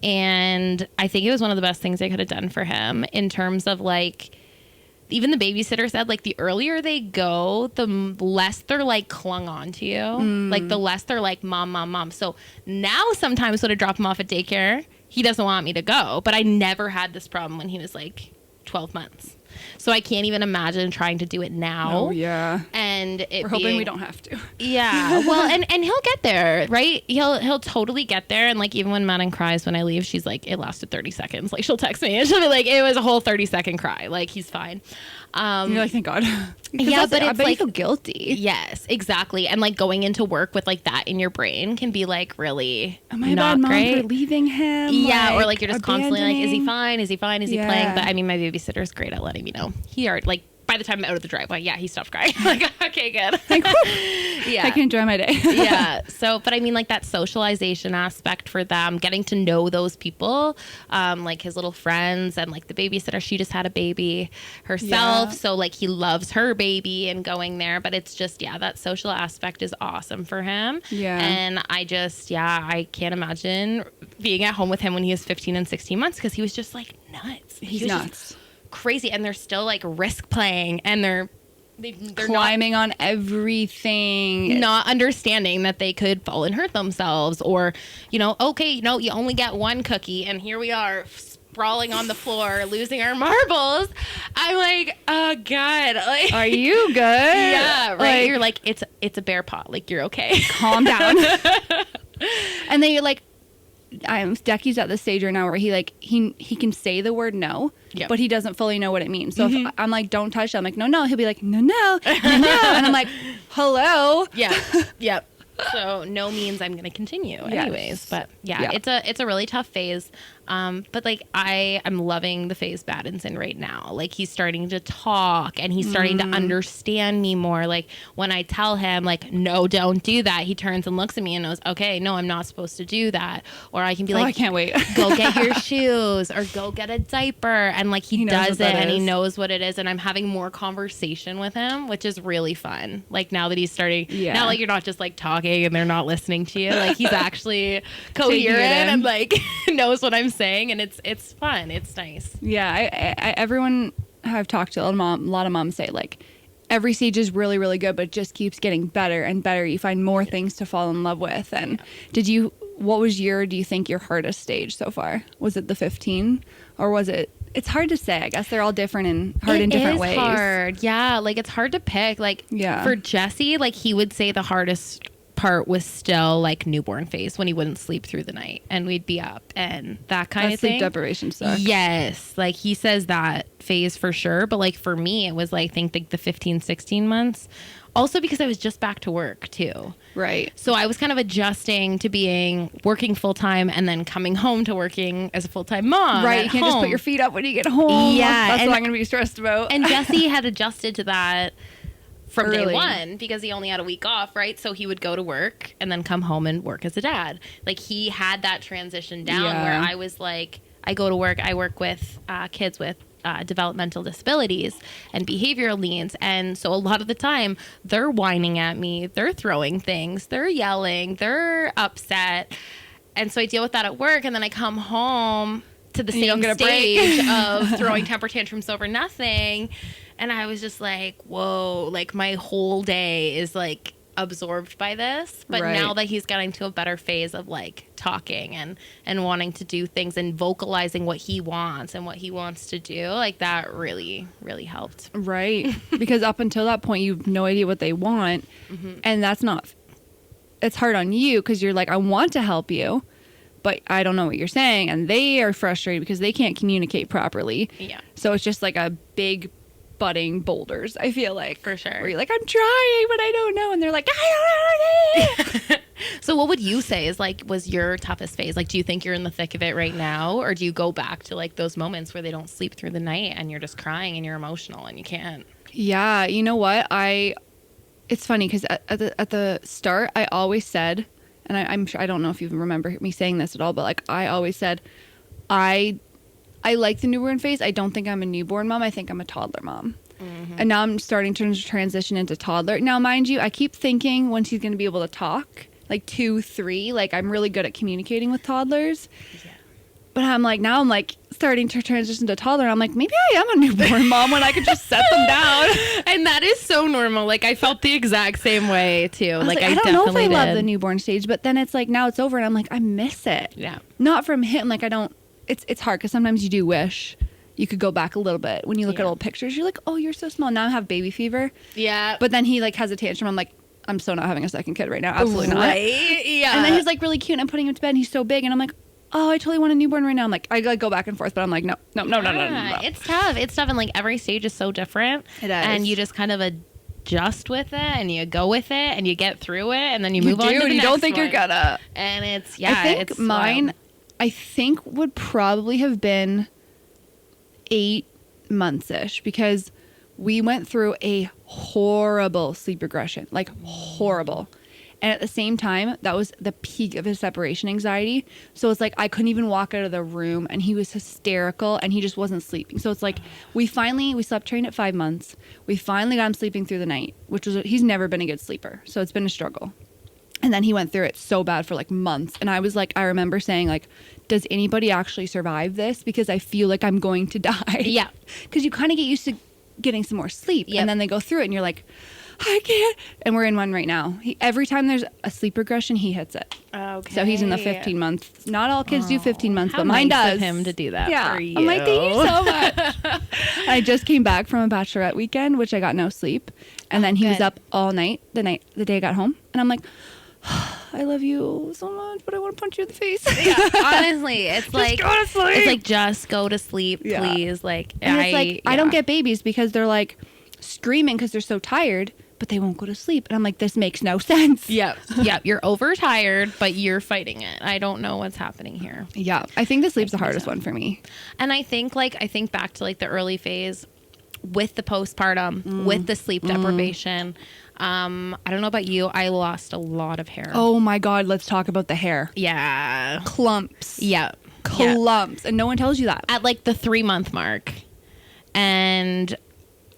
And I think it was one of the best things I could have done for him in terms of like, even the babysitter said, like, the earlier they go, the less they're, like, clung on to you. Like, the less they're, like, mom, mom, mom. So now sometimes when I drop him off at daycare, he doesn't want me to go. But I never had this problem when he was, like, 12 months. So I can't even imagine trying to do it now. Oh, yeah. And we're hoping we don't have to. Yeah. Well, and he'll get there, right? He'll totally get there. And like even when Madden cries when I leave, she's like, it lasted 30 seconds. Like she'll text me and she'll be like, it was a whole 30-second cry. Like he's fine. You're like, thank God. Yeah, but it's like, you feel guilty. Yes, exactly. And like going into work with like that in your brain can be like really am I not a bad great. Mom for leaving him? Yeah, or like you're just constantly like, is he fine? Is he playing? But I mean, my babysitter's great at letting me know. He already like by the time I'm out of the driveway, he stopped crying. Like, okay, good. Like, yeah, I can enjoy my day. Yeah. So, but I mean, like that socialization aspect for them, getting to know those people, like his little friends and like the babysitter, she just had a baby herself. Yeah. So like he loves her baby and going there, but it's just, that social aspect is awesome for him. Yeah. And I just, I can't imagine being at home with him when he was 15 and 16 months because he was just like nuts. He's nuts. Crazy. And they're still like risk playing and they're climbing on everything, not understanding that they could fall and hurt themselves or, you only get one cookie and here we are sprawling on the floor, losing our marbles. I'm like, oh God. Like, are you good? Yeah, right. Like, You're like, it's a bear paw. Like, you're okay. Calm down. And then you're like, Decky's at the stage right now where he can say the word no, Yep. but he doesn't fully know what it means. So if I'm like, don't touch it, I'm like, no. He'll be like, no, and I'm like, hello. Yeah. Yep. So no means I'm going to continue anyways. Yes. But yeah, it's a really tough phase. But like I'm loving the phase Badden's in right now. Like he's starting to talk and he's starting to understand me more. Like when I tell him like, no, don't do that, he turns and looks at me and knows, okay, no, I'm not supposed to do that. Or I can be like, I can't wait. Go get your shoes or go get a diaper. And like he does it and he knows what it is. And I'm having more conversation with him, which is really fun. Like now that he's starting, now like you're not just like talking and they're not listening to you. Like he's actually coherent and like knows what I'm saying, and it's fun. It's nice. Yeah, I everyone I've talked to, a lot of moms say like every stage is really, really good, but it just keeps getting better and better. You find more things to fall in love with. And do you think your hardest stage so far? Was it the 15 or was it? It's hard to say. I guess they're all different and hard in different ways. It is hard. Yeah, like it's hard to pick. Like for Jesse, like he would say the hardest part was still like newborn phase when he wouldn't sleep through the night and we'd be up and that kind of thing. Sleep deprivation sucks. Yes, like he says that phase for sure, but like for me it was like I think the 15-16 months, also because I was just back to work too, right? So I was kind of adjusting to working full-time and then coming home to working as a full-time mom, right? You can't just put your feet up when you get home. That's what I'm gonna be stressed about. And Jesse had adjusted to that from early. Day one, because he only had a week off, right? So he would go to work and then come home and work as a dad. Like he had that transition down where I was like, I go to work, I work with kids with developmental disabilities and behavioral needs. And so a lot of the time they're whining at me, they're throwing things, they're yelling, they're upset. And so I deal with that at work, and then I come home to the same stage of throwing temper tantrums over nothing. And I was just like, whoa, like my whole day is like absorbed by this. But now that he's getting to a better phase of like talking and wanting to do things and vocalizing what he wants and what he wants to do, like that really, really helped. Right. Because up until that point, you have no idea what they want. And it's hard on you because you're like, I want to help you, but I don't know what you're saying. And they are frustrated because they can't communicate properly. Yeah. So it's just like a big budding boulders, I feel like. For sure. Where you're like, I'm trying, but I don't know. And they're like, I don't know. So what would you say was your toughest phase? Like, do you think you're in the thick of it right now? Or do you go back to like those moments where they don't sleep through the night and you're just crying and you're emotional and you can't? Yeah. You know what? It's funny because at the start, I always said, and I'm sure, I don't know if you remember me saying this at all, but like I always said, I like the newborn phase. I don't think I'm a newborn mom. I think I'm a toddler mom. And now I'm starting to transition into toddler. Now, mind you, I keep thinking when she's going to be able to talk, like 2, 3, like I'm really good at communicating with toddlers. Yeah. But I'm like starting to transition to toddler. And I'm like, maybe I am a newborn mom when I could just set them down. And that is so normal. Like I felt the exact same way too. I don't know if I love the newborn stage, but then it's like, now it's over and I'm like, I miss it. Yeah. Not from him. Like I don't. It's hard because sometimes you do wish you could go back a little bit. When you look at old pictures, you're like, oh, you're so small. Now I have baby fever. Yeah. But then he like has a tantrum. I'm like, I'm so not having a second kid right now. Absolutely not. Right? Yeah. And then he's like really cute and I'm putting him to bed and he's so big and I'm like, oh, I totally want a newborn right now. I'm like, I like go back and forth, but I'm like, no. It's tough. And like every stage is so different. It is. And you just kind of adjust with it and you go with it and you get through it and then you move on to the next you don't think one. You're gonna. And I think it's mine, I think would probably have been 8 months-ish because we went through a horrible sleep regression, like horrible. And at the same time, that was the peak of his separation anxiety. So it's like I couldn't even walk out of the room and he was hysterical and he just wasn't sleeping. So it's like we slept trained at 5 months. We finally got him sleeping through the night, he's never been a good sleeper. So it's been a struggle. And then he went through it so bad for like months. And I was like, I remember saying like, does anybody actually survive this? Because I feel like I'm going to die. Yeah. Because you kind of get used to getting some more sleep. Yep. And then they go through it and you're like, I can't. And we're in one right now. Every time there's a sleep regression, he hits it. Okay. So he's in the 15 months. Not all kids do 15 months, but nice mine does. Of him to do that yeah. for you. I'm like, thank you so much. I just came back from a bachelorette weekend, which I got no sleep. And then he was up all night, the day I got home. And I'm like, I love you so much, but I want to punch you in the face. Yeah, honestly, it's like go to sleep. It's like just go to sleep, please. Like, and it's like I don't get babies because they're like screaming because they're so tired, but they won't go to sleep. And I'm like, this makes no sense. Yeah, you're overtired, but you're fighting it. I don't know what's happening here. Yeah, I think the sleep's the hardest one for me. And I think back to like the early phase with the postpartum, with the sleep deprivation. I don't know about you. I lost a lot of hair. Oh my God. Let's talk about the hair. Yeah. Clumps. Yeah. Clumps. And no one tells you that. At like the 3-month mark. And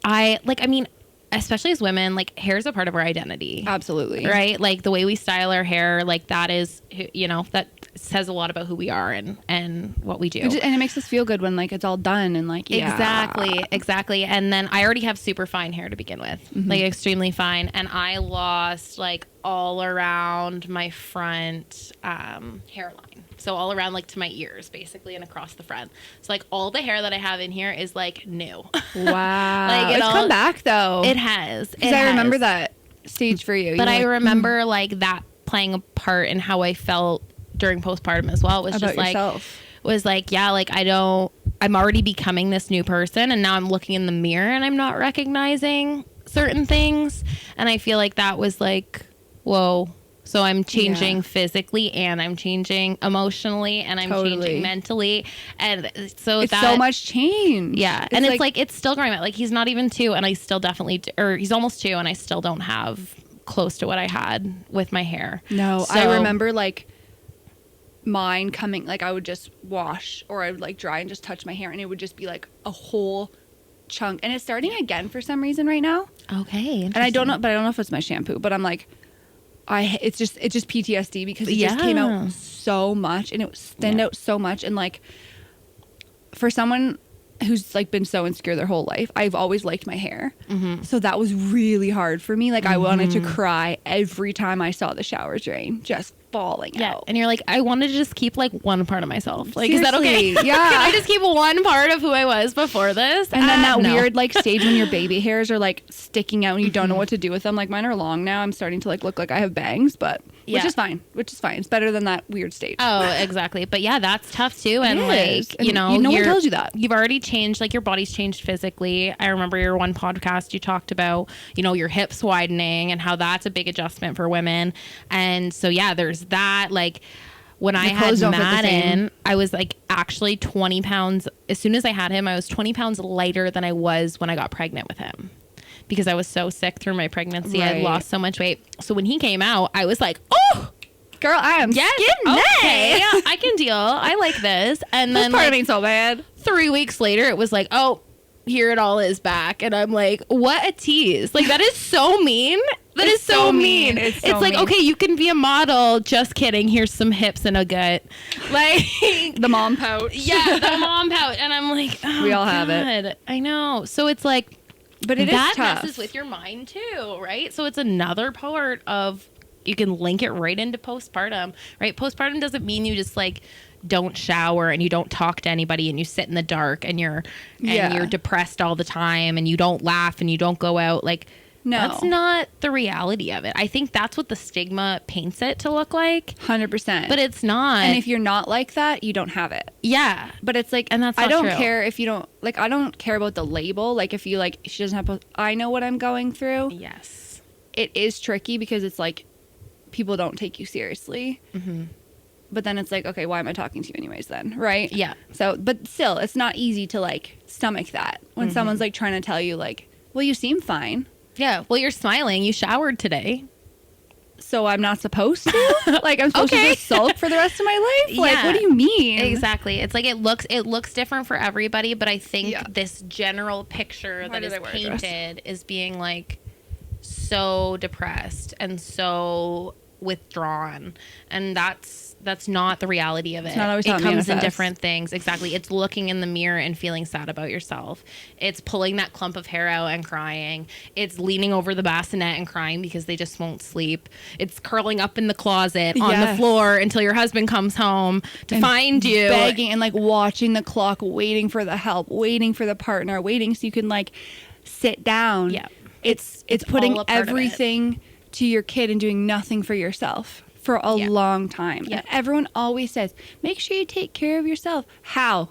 I mean, especially as women, like hair is a part of our identity. Absolutely. Right? Like the way we style our hair, like that is, that says a lot about who we are and what we do. And it makes us feel good when like it's all done and like, Exactly. And then I already have super fine hair to begin with, like extremely fine. And I lost like all around my front hairline. So all around like to my ears basically and across the front. So like all the hair that I have in here is like new. Wow. Like it's come back though. It has. Because I remember that stage for you. But I remember like that playing a part in how I felt during postpartum as well. Was about just like yourself. Was like, yeah, like I'm already becoming this new person and now I'm looking in the mirror and I'm not recognizing certain things. And I feel like that was like, whoa. So I'm changing physically and I'm changing emotionally and I'm changing mentally. And so it's so much change. Yeah. And it's like, it's still growing out. Like he's not even 2 and I still he's almost 2 and I still don't have close to what I had with my hair. No, so, I remember like mine coming, like I would just wash or I would like dry and just touch my hair and it would just be like a whole chunk. And it's starting again for some reason right now. Okay. And I don't know if it's my shampoo, but I'm like, it's just PTSD because it just came out so much and it thinned out so much. And like for someone who's like been so insecure their whole life, I've always liked my hair. So that was really hard for me. Like I wanted to cry every time I saw the shower drain just falling out. And you're like, I wanted to just keep like one part of myself. Like, seriously, is that okay? Yeah. Can I just keep one part of who I was before this? And then that weird like stage when your baby hairs are like sticking out and you don't know what to do with them. Like mine are long now. I'm starting to like look like I have bangs, but which is fine. It's better than that weird stage. Oh, exactly. But yeah, that's tough too. And like, and no one tells you that. You've already changed, like your body's changed physically. I remember your one podcast you talked about, your hips widening and how that's a big adjustment for women. And so yeah, there's that. Like when I had Madden, I was like actually 20 pounds. As soon as I had him, I was 20 pounds lighter than I was when I got pregnant with him. Because I was so sick through my pregnancy. I had lost so much weight. So when he came out, I was like, oh, girl, I am skin okay. I can deal. I like this. And then part ain't so bad. 3 weeks later, it was like, oh, here it all is back. And I'm like, what a tease. Like, that is so mean. That is so mean. It's like, mean. Okay, you can be a model. Just kidding. Here's some hips and a gut. Like the mom pouch. Yeah, the mom pouch. And I'm like, oh, we all have it. I know. So it's like, but it that is tough. messes with your mind too, right? So it's another part of, you can link it right into postpartum, right? Postpartum doesn't mean you just like don't shower and you don't talk to anybody and you sit in the dark and you're depressed all the time and you don't laugh and you don't go out. Like, no, that's not the reality of it. I think that's what the stigma paints it to look like. 100%. But it's not. And if you're not like that, you don't have it. Yeah. But it's like, and that's not I don't true. care if you don't, like, I don't care about the label. Like, if you, like, she doesn't have, I know what I'm going through. Yes. It is tricky because it's like, people don't take you seriously. But then it's like, okay, why am I talking to you anyways then? Right? Yeah. So, but still, it's not easy to, like, stomach that when someone's, like, trying to tell you, like, well, you seem fine. Yeah, well, you're smiling. You showered today. So I'm not supposed to? Like, I'm supposed to just sulk for the rest of my life? Like, what do you mean? Exactly. It's like it looks different for everybody, but I think this general picture that is painted is being, like, so depressed and so withdrawn, and that's not the reality of it. It's not always it how it comes in manifests. different things. Exactly. It's looking in the mirror and feeling sad about yourself. It's pulling that clump of hair out and crying. It's leaning over the bassinet and crying because they just won't sleep. It's curling up in the closet on the Yes. floor until your husband comes home to find you. begging and like watching the clock, waiting for the help, waiting for the partner, waiting so you can like sit down. Yeah. It's all putting a part of it. everything to your kid and doing nothing for yourself for a Yeah. long time. Yeah. And everyone always says, make sure you take care of yourself. How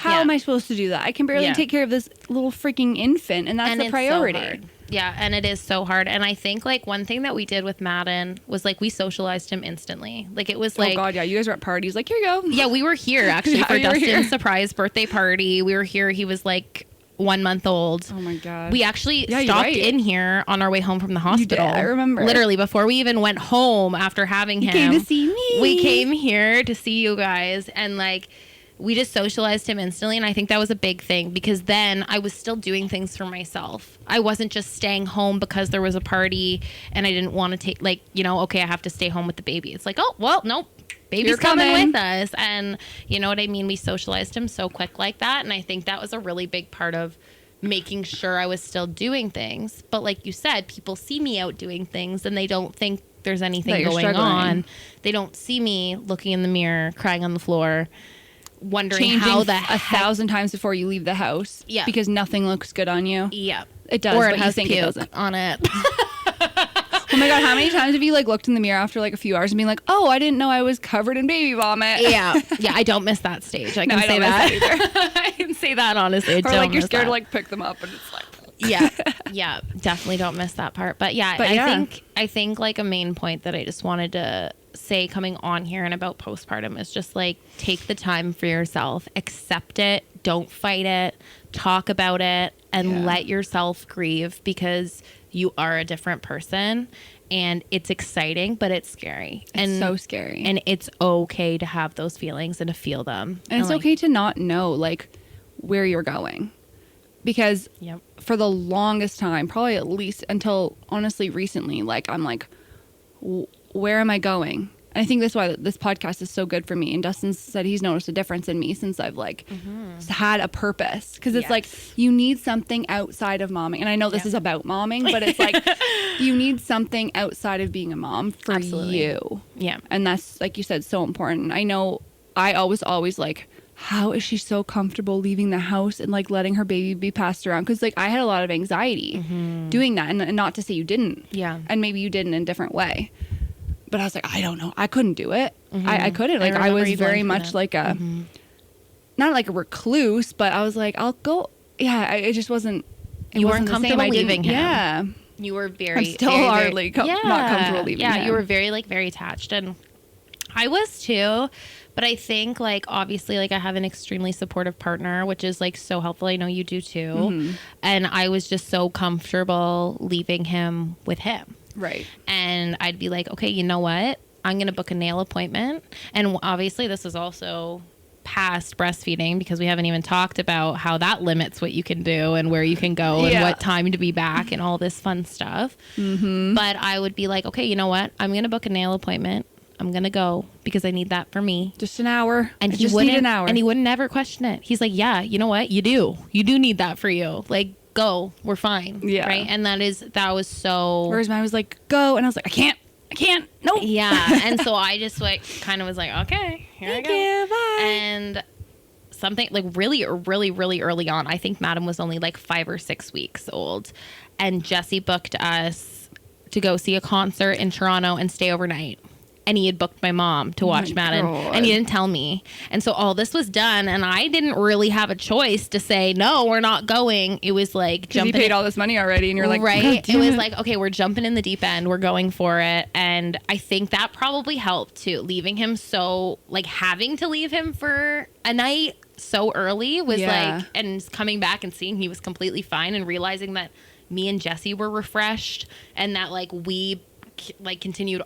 Yeah. am I supposed to do that? I can barely Yeah. take care of this little freaking infant, and that's And the it's priority. so hard. Yeah, and it is so hard. And I think like one thing that we did with Madden was like we socialized him instantly. Like it was like oh God, yeah, you guys were at parties. Like, here you go. yeah, we were here actually Yeah, for you were Dustin's here. surprise birthday party. We were here. He was like 1 month old. Oh my God. We actually Yeah, you're stopped right. in here on our way home from the hospital. I remember. Literally before we even went home after having him. came to see me. We came here to see you guys, and like we just socialized him instantly, and I think that was a big thing because then I was still doing things for myself. I wasn't just staying home because there was a party and I didn't want to take like, you know, okay, I have to stay home with the baby. It's like, oh, well, nope. Baby's You're coming coming. with us. And you know what I mean? We socialized him so quick like that, and I think that was a really big part of making sure I was still doing things. But like you said, people see me out doing things and they don't think there's anything That you're going struggling. on. They don't see me looking in the mirror, crying on the floor, wondering changing how the 1,000 times before you leave the house. Yeah. Because nothing looks good on you. Yeah. It does, Or but it you has think it puke doesn't. on it. Oh my God, how many times have you like looked in the mirror after like a few hours and been like, oh, I didn't know I was covered in baby vomit. Yeah. Yeah, I don't miss that stage. I can I say don't miss that. that either. I can say that honestly. I Or don't like you're miss scared that. to like pick them up and it's like yeah, yeah, definitely don't miss that part. But yeah, But yeah. I think like a main point that I just wanted to say coming on here and about postpartum is just like take the time for yourself, accept it, don't fight it, talk about it, and Yeah. let yourself grieve because you are a different person. And it's exciting, but it's scary. It's so scary. And it's okay to have those feelings and to feel them. And it's like, okay to not know like where you're going. Because Yep. for the longest time, probably at least until honestly recently, like I'm like, where am I going? And I think that's why this podcast is so good for me. And Dustin said he's noticed a difference in me since I've like had a purpose. Because it's like you need something outside of momming. And I know this is about momming, but it's like you need something outside of being a mom for Absolutely. you. Yeah. And that's, like you said, so important. I know I always like, how is she so comfortable leaving the house and like letting her baby be passed around? Because like I had a lot of anxiety doing that. And not to say you didn't. Yeah. And maybe you did in a different way. But I was like, I don't know. I couldn't do it. I couldn't. Like I remember was you very going through much that. like a, not like a recluse, but I was like, I'll go. Yeah, it just wasn't. It You weren't wasn't the same. comfortable I didn't- leaving him. Yeah. You were very, I'm still very, hardly not comfortable leaving Yeah, him. you were very attached, and I was too. But I think, like, obviously, like, I have an extremely supportive partner, which is like so helpful. I know you do too. Mm-hmm. And I was just so comfortable leaving him with him. Right. And I'd be like, okay, you know what? I'm going to book a nail appointment. And obviously, this is also past breastfeeding because we haven't even talked about how that limits what you can do and where you can go and Yeah. what time to be back and all this fun stuff. But I would be like, okay, you know what? I'm going to book a nail appointment. I'm going to go because I need that for me. Just an hour. And I he just wouldn't, need an hour. and he wouldn't ever question it. He's like, yeah, you know what? You do need that for you. Like, go, we're fine. Yeah. Right. And that was so, Whereas mine was like, go. And I was like, I can't. Nope. yeah. And so I just like kind of was like, okay, here I go. you. Bye. And something like really early on, I think Madam was only like 5 or 6 weeks old, and Jesse booked us to go see a concert in Toronto and stay overnight. And he had booked my mom to watch Madden, God. and he didn't tell me. And so all this was done, and I didn't really have a choice to say, no, we're not going. It was like Because you jumping paid all this money already and you're like, right. God It damn was like, okay, we're jumping in the deep end. We're going for it. And I think that probably helped too. Leaving him so, like, having to leave him for a night so early was Yeah. like, and coming back and seeing he was completely fine and realizing that me and Jesse were refreshed and that, like, we like continued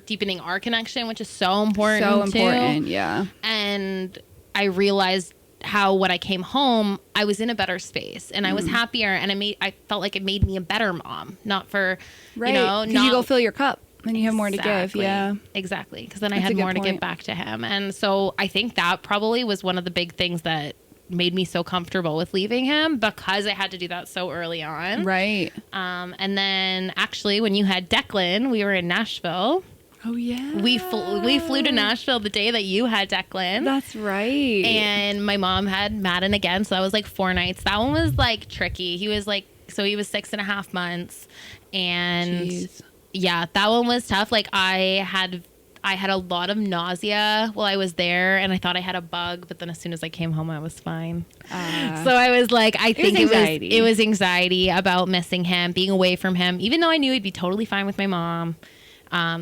deepening our connection, which is so important. so too. important. Yeah. And I realized how when I came home, I was in a better space and I was happier, and I felt like it made me a better mom. Not for, Right. you know, 'Cause not you go fill your cup. Then you have more to give. Yeah. Exactly. Because then I That's had a good more to give point. back to him. And so I think that probably was one of the big things that made me so comfortable with leaving him, because I had to do that so early on. Right. And then actually when you had Declan, we were in Nashville. Oh, yeah. We flew to Nashville the day that you had Declan. That's right. And my mom had Madden again. So that was like 4 nights. That one was like tricky. He was 6.5 months. And Jeez. yeah, that one was tough. Like I had a lot of nausea while I was there, and I thought I had a bug, but then as soon as I came home, I was fine. So I was like, I think it was anxiety about missing him, being away from him, even though I knew he'd be totally fine with my mom.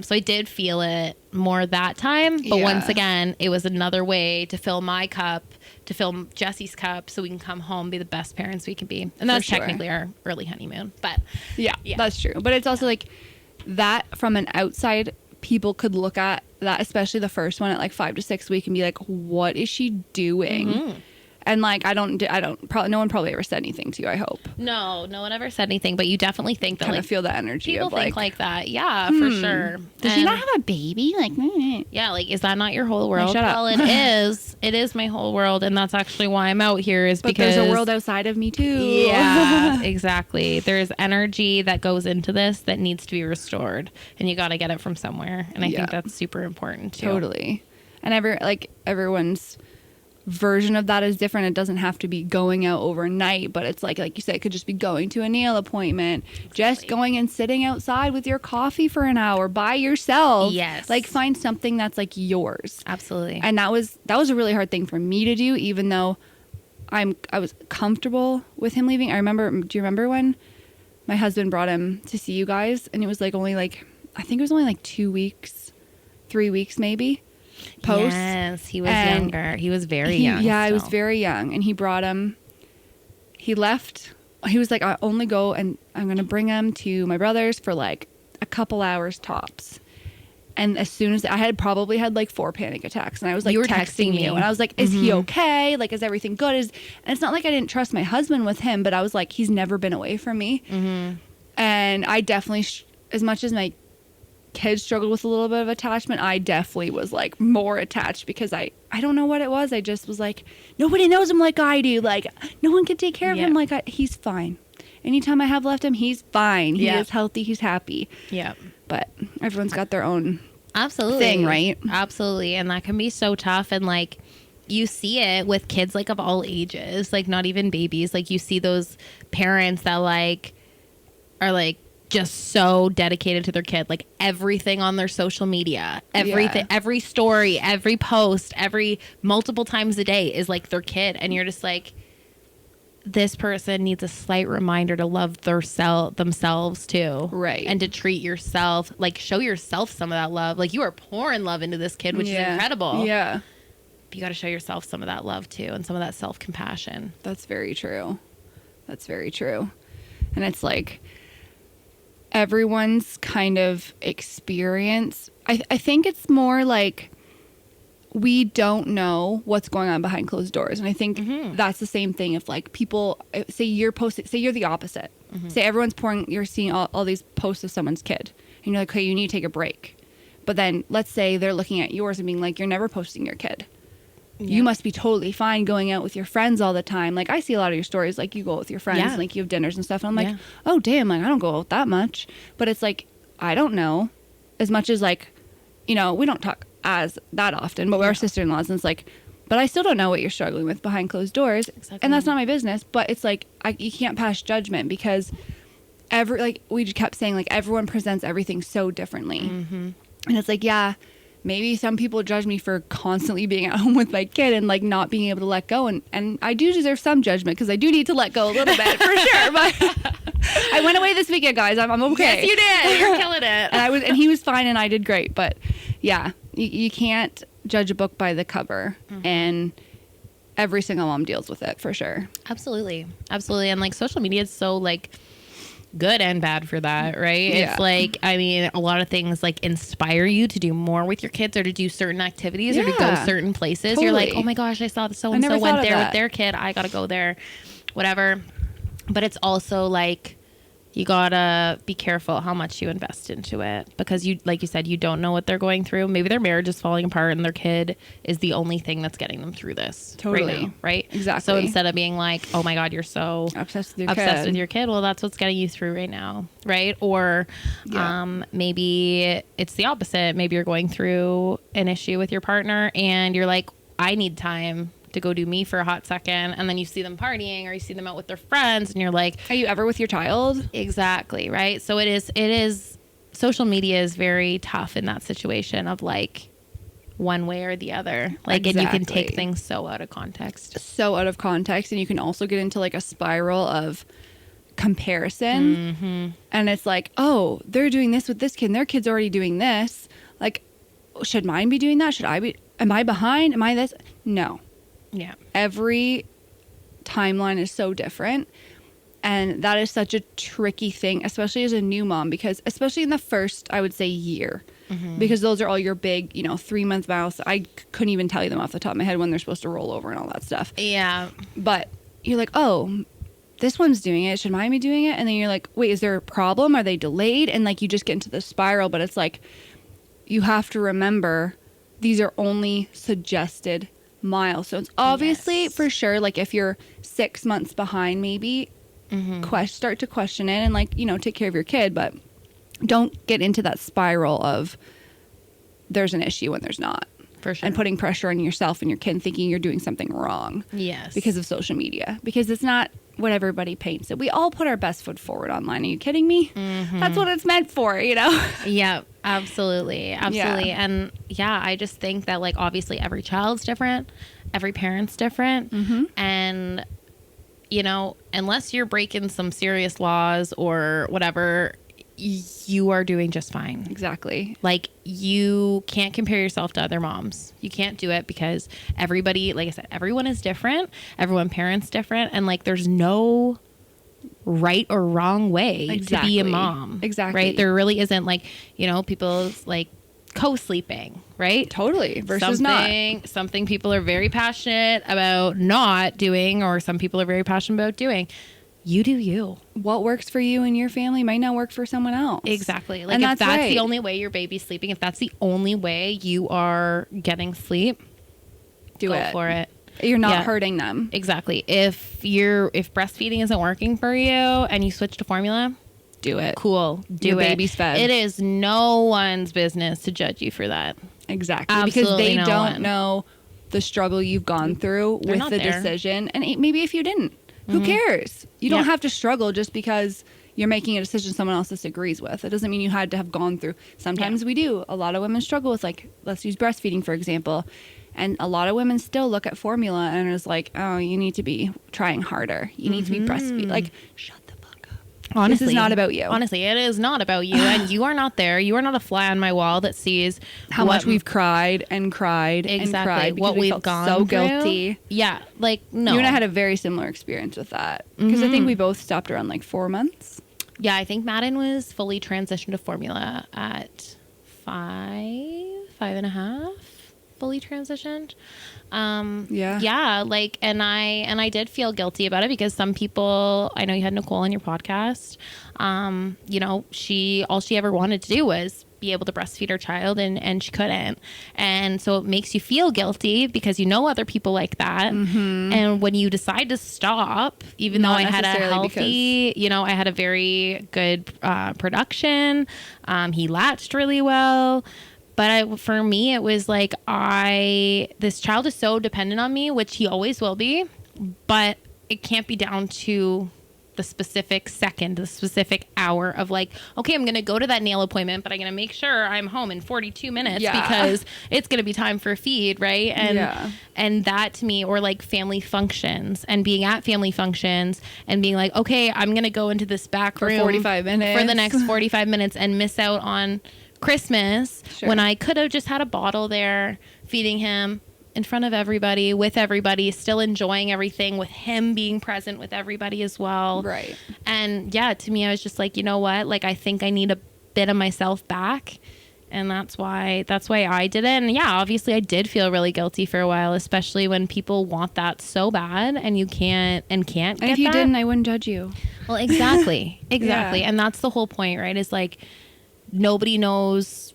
So I did feel it more that time. But once again, it was another way to fill my cup, to fill Jesse's cup, so we can come home, be the best parents we can be. And that's technically our early honeymoon. But yeah, that's true. But it's also like that from an outside, people could look at that, especially the first one at like 5 to 6 weeks, and be like, what is she doing? Mm-hmm. And like, no one probably ever said anything to you, I hope. No one ever said anything, but you definitely think that kind like of feel the energy people of think like that. Yeah, for sure. Does she not have a baby? Like, yeah, like, is that not your whole world? Like, shut up. Well, it is. It is my whole world, and that's actually why I'm out here, is because there's a world outside of me too. Yeah, exactly. There's energy that goes into this that needs to be restored, and you got to get it from somewhere. And I think that's super important too. Totally. And everyone's version of that is different. It doesn't have to be going out overnight, but it's like you said, it could just be going to a nail appointment, just going and sitting outside with your coffee for an hour by yourself. Yes. Like, find something that's like yours. Absolutely. And that was a really hard thing for me to do, even though I was comfortable with him leaving. Do you remember when my husband brought him to see you guys, and it was like only like, I think it was only like 2 weeks, 3 weeks maybe post. Yes, he was younger. He was very young. Yeah, I was very young. And he brought him, he left. He was like, I only go and I'm going to bring him to my brother's for like a couple hours tops. And as soon as I had probably had like 4 panic attacks, and I was like, you were texting you, and I was like, is he okay? Like, is everything good? And it's not like I didn't trust my husband with him, but I was like, he's never been away from me. Mm-hmm. And I definitely, as much as my kids struggled with a little bit of attachment, I definitely was like more attached, because I don't know what it was. I just was like, nobody knows him like I do. Like, no one can take care of him like he's fine. Anytime I have left him, he's fine. He is healthy. He's happy. Yeah. But everyone's got their own thing, right? Absolutely. And that can be so tough. And like, you see it with kids like of all ages, like not even babies. Like, you see those parents that like are like just so dedicated to their kid, like everything on their social media, everything, every story, every post, every multiple times a day is like their kid. And you're just like, this person needs a slight reminder to love themselves too. Right. And to treat yourself, like show yourself some of that love. Like, you are pouring love into this kid, which is incredible. Yeah. But you got to show yourself some of that love too, and some of that self-compassion. That's very true. That's very true. And it's like, everyone's kind of experience, I think it's more like, we don't know what's going on behind closed doors. And I think that's the same thing. If like people say you're the opposite, say you're seeing all these posts of someone's kid, and you're like, hey, you need to take a break. But then let's say they're looking at yours and being like, you're never posting your kid. You must be totally fine going out with your friends all the time. Like, I see a lot of your stories, like you go out with your friends, and like you have dinners and stuff. And I'm like, oh damn, like I don't go out that much. But it's like, I don't know as much as like, we don't talk as that often, but we're sister-in-laws, and it's like, but I still don't know what you're struggling with behind closed doors. Exactly. And that's not my business. But it's like, you can't pass judgment, because we just kept saying, like, everyone presents everything so differently. And it's like, maybe some people judge me for constantly being at home with my kid and like not being able to let go. And I do deserve some judgment, because I do need to let go a little bit for sure. But I went away this weekend, guys. I'm okay. Yes, you did. You're killing it. And he was fine, and I did great. But yeah, you can't judge a book by the cover. And every single mom deals with it for sure. Absolutely. Absolutely. And like, social media is so like good and bad for that, right? Yeah. It's like, I mean, a lot of things like inspire you to do more with your kids, or to do certain activities, or to go certain places. Totally. You're like, oh my gosh, I saw so-and-so went there with their kid. I got to go there, whatever. But it's also like, You gotta be careful how much you invest into it, because you, like you said, you don't know what they're going through. Maybe their marriage is falling apart and their kid is the only thing that's getting them through this right now, right? Exactly. So instead of being like, oh my God, you're so obsessed with your kid. Well, that's what's getting you through right now, right? Or maybe it's the opposite. Maybe you're going through an issue with your partner and you're like, I need time to go do me for a hot second, and then you see them partying or you see them out with their friends and you're like, are you ever with your child? Exactly, right? So it is social media is very tough in that situation of like one way or the other, like and you can take things so out of context, and you can also get into like a spiral of comparison, and it's like, oh, they're doing this with this kid and their kid's already doing this, like, should mine be doing that? Am I behind? Am I this? No. Yeah. Every timeline is so different. And that is such a tricky thing, especially as a new mom, because especially in the first, I would say, year, because those are all your big, 3-month vows. I couldn't even tell you them off the top of my head when they're supposed to roll over and all that stuff. Yeah. But you're like, oh, this one's doing it. Should mine be doing it? And then you're like, wait, is there a problem? Are they delayed? And like, you just get into the spiral, but it's like, you have to remember these are only suggested milestones. Obviously, for sure, like if you're 6 months behind, maybe start to question it and like, take care of your kid, but don't get into that spiral of there's an issue when there's not. For sure. And putting pressure on yourself and your kid thinking you're doing something wrong. Yes. Because of social media. Because it's not what everybody paints it. We all put our best foot forward online. Are you kidding me? That's what it's meant for, Yeah, absolutely. Absolutely. Yeah. And yeah, I just think that like obviously every child's different, every parent's different. And unless you're breaking some serious laws or whatever, you are doing just fine. Exactly. Like, you can't compare yourself to other moms. You can't do it because everybody, like I said, everyone is different. Everyone parents different. And like, there's no right or wrong way to be a mom. Exactly. Right? There really isn't, like, people's like co-sleeping, right? Totally. Versus something people are very passionate about not doing, or some people are very passionate about doing. You do you. What works for you and your family might not work for someone else. Exactly. Like, if that's the only way your baby's sleeping, if that's the only way you are getting sleep, go for it. You're not hurting them. Exactly. If breastfeeding isn't working for you and you switch to formula, do it. Cool. Your baby's fed. It is no one's business to judge you for that. Exactly. Absolutely. Because they don't know the struggle you've gone through with the decision. And maybe if you didn't, who cares? You don't have to struggle just because you're making a decision someone else disagrees with. It doesn't mean you had to have gone through. Sometimes we do. A lot of women struggle with, like, let's use breastfeeding, for example. And a lot of women still look at formula and is like, oh, you need to be trying harder. You need to be breastfeeding. Like, shut the fuck up. Honestly, this is not about you. Honestly, it is not about you. And you are not there. You are not a fly on my wall that sees how much we've cried and cried and cried. What we've gone so through. Guilty. Yeah. Like, no. You and I had a very similar experience with that. Because I think we both stopped around like 4 months. Yeah, I think Madden was fully transitioned to formula at 5.5, fully transitioned. Yeah, like, and I did feel guilty about it because some people, I know you had Nicole on your podcast, all she ever wanted to do was be able to breastfeed her child, and she couldn't. And so it makes you feel guilty because other people like that. And when you decide to stop, even though I had a healthy, I had a very good production, he latched really well. But for me, it was like, this child is so dependent on me, which he always will be, but it can't be down to the specific second, the specific hour of like, okay, I'm going to go to that nail appointment, but I'm going to make sure I'm home in 42 minutes because it's going to be time for a feed, right? And that to me, or like family functions and being at family functions and being like, okay, I'm going to go into this back room 45 minutes for the next 45 minutes and miss out on Christmas when I could have just had a bottle there feeding him in front of everybody, with everybody, still enjoying everything, with him being present with everybody as well. Right. And yeah, to me, I was just like, you know what? Like, I think I need a bit of myself back. And that's why I did it. And yeah, obviously I did feel really guilty for a while, especially when people want that so bad and you can't get And if you that. didn't, I wouldn't judge you. Well, exactly. Exactly. Yeah. And that's the whole point, right? Is like nobody knows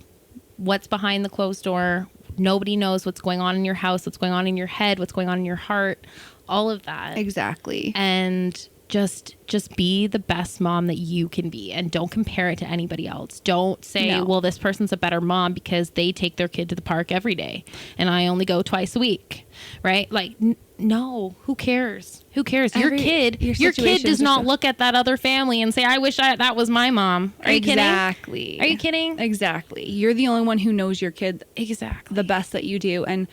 what's behind the closed door. Nobody knows what's going on in your house, what's going on in your head, what's going on in your heart, all of that. Exactly. And just be the best mom that you can be, and don't compare it to anybody else. Don't say, well, this person's a better mom because they take their kid to the park every day and I only go twice a week, right? Like, no, who cares? Who cares? Your kid does not look at that other family and say, I wish that was my mom. Are you kidding? Exactly. Are you kidding? Exactly. You're the only one who knows your kid the best that you do. And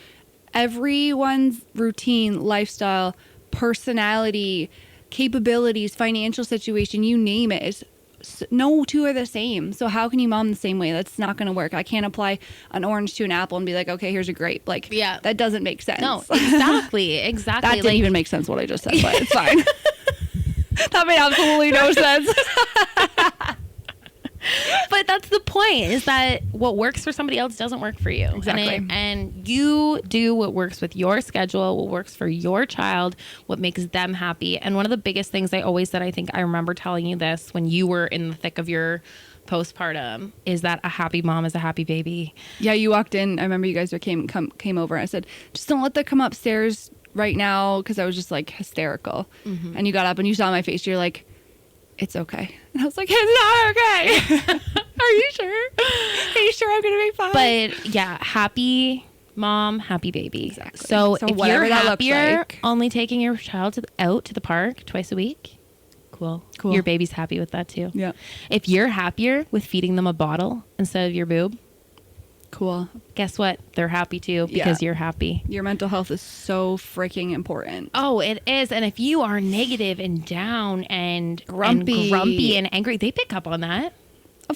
everyone's routine, lifestyle, personality, capabilities, financial situation, you name it, is no two are the same. So how can you mom the same way? That's not going to work. I can't apply an orange to an apple and be like, okay, here's a grape. Like, that doesn't make sense. No, exactly. That didn't even make sense what I just said, but it's fine. That made absolutely no sense. But that's the point, is that what works for somebody else doesn't work for you. Exactly. And you do what works with your schedule, what works for your child, what makes them happy. And one of the biggest things I always said, I think I remember telling you this when you were in the thick of your postpartum, is that a happy mom is a happy baby. Yeah, you walked in. I remember you guys came over. And I said, just don't let them come upstairs right now, because I was just like hysterical. Mm-hmm. And you got up and you saw my face. You're like, it's okay. And I was like, it's not okay. Are you sure? Are you sure I'm going to be fine? But yeah, happy mom, happy baby. Exactly. So if you're that happier looks like, only taking your child out to the park twice a week, cool. Your baby's happy with that too. Yeah. If you're happier with feeding them a bottle instead of your boob, cool. Guess what? They're happy too, because you're happy. Your mental health is so freaking important. Oh, it is. And if you are negative and down and grumpy and angry, they pick up on that.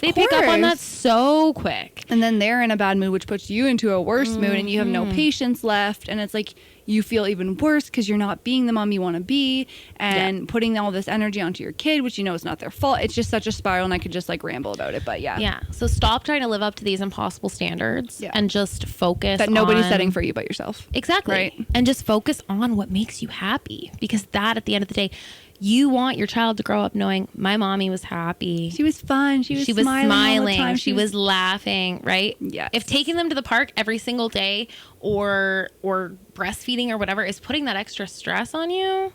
They pick up on that so quick. And then they're in a bad mood, which puts you into a worse mood, and you have no patience left. And it's like you feel even worse because you're not being the mom you want to be, and putting all this energy onto your kid, which you know is not their fault. It's just such a spiral, and I could just like ramble about it. But yeah. Yeah. So stop trying to live up to these impossible standards and just focus that nobody's setting for you but yourself. Exactly. Right. And just focus on what makes you happy, because that, at the end of the day, you want your child to grow up knowing my mommy was happy. She was fun. She was smiling all the time. She was laughing, right? Yes. If taking them to the park every single day or breastfeeding or whatever is putting that extra stress on you,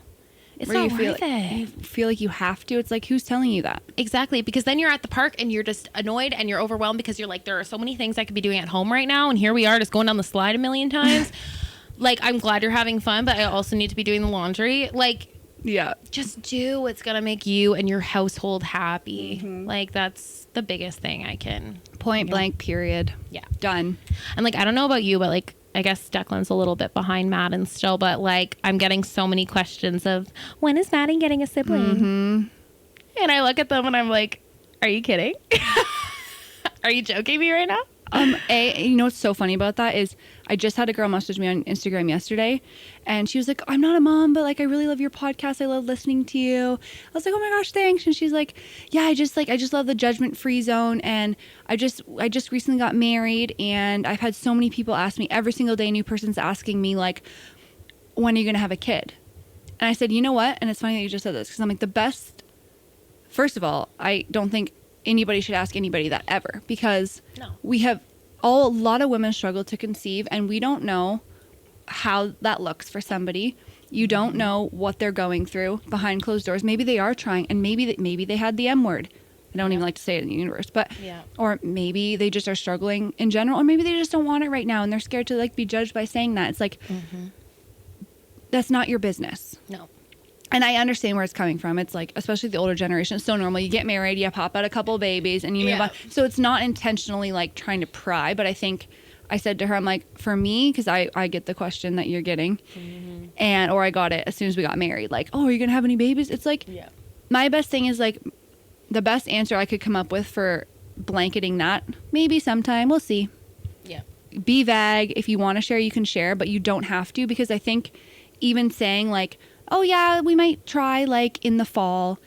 it's not worth it. You feel like you have to. It's like, who's telling you that? Exactly. Because then you're at the park and you're just annoyed and you're overwhelmed because you're like, there are so many things I could be doing at home right now. And here we are just going down the slide a million times. Like, I'm glad you're having fun, but I also need to be doing the laundry. Like, yeah, just do what's gonna make you and your household happy. Mm-hmm. Like, that's the biggest thing I can point blank period. Yeah, done. And like, I don't know about you, but like, I guess Declan's a little bit behind Madden still, but like, I'm getting so many questions of, when is Madden getting a sibling? Mm-hmm. And I look at them and I'm like, are you kidding? Are you joking me right now? You know what's so funny about that is I just had a girl message me on Instagram yesterday, and she was like, I'm not a mom, but like, I really love your podcast. I love listening to you. I was like, oh my gosh, thanks. And she's like, yeah, I just love the judgment-free zone. And I just recently got married, and I've had so many people ask me every single day. A new person's asking me like, when are you going to have a kid? And I said, you know what? And it's funny that you just said this, because I'm like, first of all, I don't think anybody should ask anybody that ever, because we have a lot of women struggle to conceive, and we don't know how that looks for somebody. You don't know what they're going through behind closed doors. Maybe they are trying, and maybe they had the M word. I don't even like to say it in the universe, but or maybe they just are struggling in general, or maybe they just don't want it right now and they're scared to like be judged by saying that. It's like, that's not your business. No. And I understand where it's coming from. It's like, especially the older generation, it's so normal. You get married, you pop out a couple of babies, and you move on. So it's not intentionally like trying to pry. But I think I said to her, I'm like, for me, because I get the question that you're getting, or I got it as soon as we got married. Like, oh, are you going to have any babies? It's like, my best thing is like, the best answer I could come up with for blanketing that, maybe sometime, we'll see. Yeah. Be vague. If you want to share, you can share, but you don't have to, because I think even saying like, oh yeah, we might try like in the fall,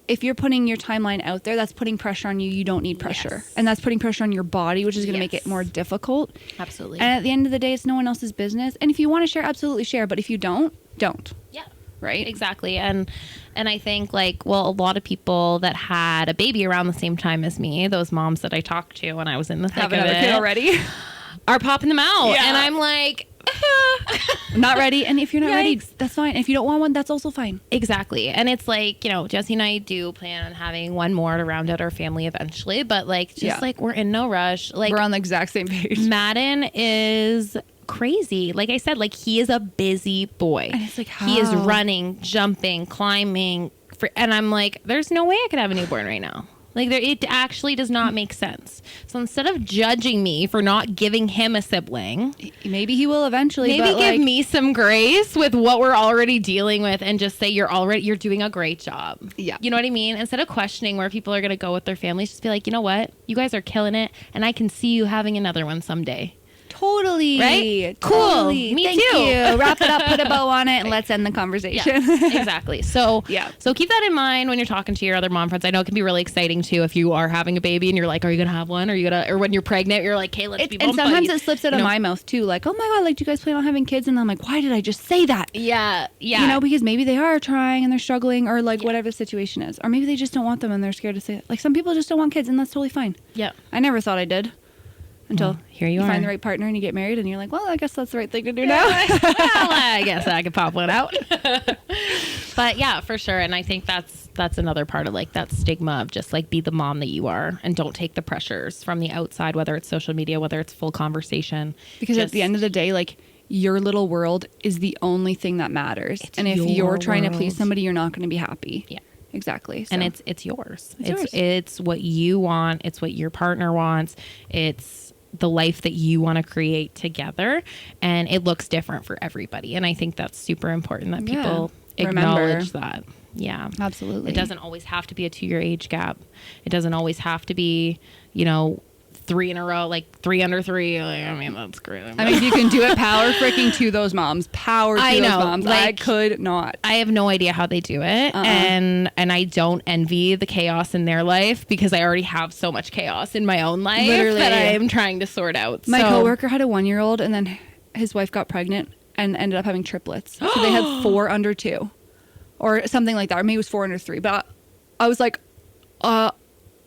if you're putting your timeline out there, that's putting pressure on you. You don't need pressure. Yes. And that's putting pressure on your body, which is going to make it Yes. more difficult. Absolutely. And at the end of the day, it's no one else's business. And if you want to share, absolutely share. But if you don't. Yeah. Right? Exactly. And I think like, well, a lot of people that had a baby around the same time as me, those moms that I talked to when I was in the thick Have of another kid it, already. are popping them out. Yeah. And I'm like, Not ready. And if you're not ready, Yikes. that's fine. If you don't want one, that's also fine. exactly. And it's like, you know, Jesse and I do plan on having one more to round out our family eventually, but like, just Yeah. like we're in no rush. Like We're on the exact same page. Madden is crazy. Like I said, like he is a busy boy. And it's like, he is how? running, jumping, climbing. And I'm like, there's no way I could have a newborn right now. Like it actually does not make sense. So instead of judging me for not giving him a sibling, Maybe he will eventually. maybe but give like, me some grace with what we're already dealing with and just say you're doing a great job. Yeah. You know what I mean? Instead of questioning where people are going to go with their families, just be like, you know what? You guys are killing it and I can see you having another one someday. Totally. Right? Cool. Totally. Me Thank too. you. Wrap it up, put a bow on it, and let's end the conversation. Yeah, exactly. So Yeah. So keep that in mind when you're talking to your other mom friends. I know it can be really exciting too if you are having a baby and you're like, are you gonna have one? Or when you're pregnant, you're like, hey, let's be And mom sometimes buddies. it slips out You of know? my mouth too. Like, oh my God, like, do you guys plan on having kids? And I'm like, why did I just say that? Yeah. Yeah. You know, because maybe they are trying and they're struggling or like whatever the situation is. Or maybe they just don't want them and they're scared to say it. Like some people just don't want kids and that's totally fine. Yeah. I never thought I did. Until here you find are. the right partner and you get married and you're like, well, I guess that's the right thing to do now. Well, I guess I could pop one out. But yeah, for sure. And I think that's another part of like that stigma of just like be the mom that you are and don't take the pressures from the outside, whether it's social media, whether it's full conversation. Because at the end of the day, like your little world is the only thing that matters. And if your you're trying to please world. somebody, you're not going to be happy. Yeah. Exactly. So. And it's yours. It's yours. It's what you want. It's what your partner wants. It's the life that you want to create together. And it looks different for everybody. And I think that's super important that people acknowledge that. Yeah. Absolutely. It doesn't always have to be a 2-year age gap. It doesn't always have to be, 3 in a row, like 3 under 3. Like, I mean, that's great. I mean, if you can do it, power freaking to those moms. Power to I those know, moms. like- I could not. I have no idea how they do it, and I don't envy the chaos in their life because I already have so much chaos in my own life Literally. that I am trying to sort out. My So- coworker had a 1-year-old and then his wife got pregnant and ended up having triplets. So they had 4 under 2 or something like that. Or maybe it was 4 under 3. But I was like,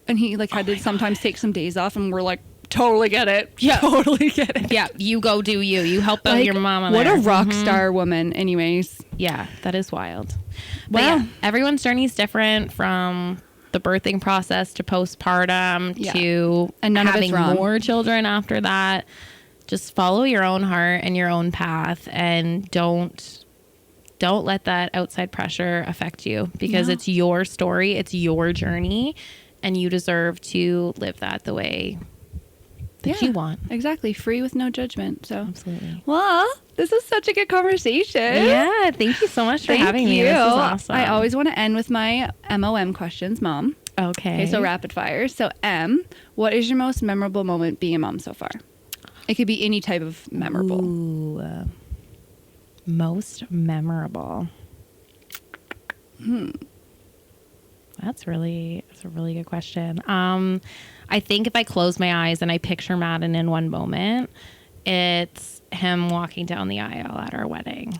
and he like had to sometimes take some days off and we're like, totally get it. Yeah. Totally get it. Yeah, you go do you. You help out Like, your mama. what there. a rock star woman, anyways. Yeah, that is wild. But Wow. yeah, everyone's journey is different from the birthing process to postpartum Yeah. to And none of it's having wrong. more children after that. Just follow your own heart and your own path and don't let that outside pressure affect you because No. it's your story, it's your journey, and you deserve to live that the way that you want. Exactly. Free with no judgment. So, Absolutely. well, this is such a good conversation. Yeah, thank you so much for Thank having me. you. This is awesome. I always want to end with my MOM questions, Mom. Okay. So rapid fire. So what is your most memorable moment being a mom so far? It could be any type of memorable. Ooh, most memorable. That's a really good question. I think if I close my eyes and I picture Madden in one moment, it's him walking down the aisle at our wedding.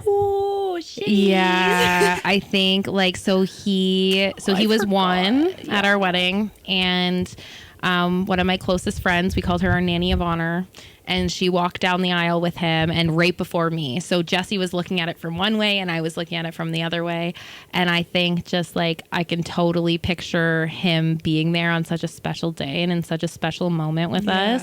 Oh, shit. Yeah, I think he was one at our wedding, and one of my closest friends, we called her our nanny of honor, and she walked down the aisle with him and right before me. So Jesse was looking at it from one way and I was looking at it from the other way. And I think just like I can totally picture him being there on such a special day and in such a special moment with us.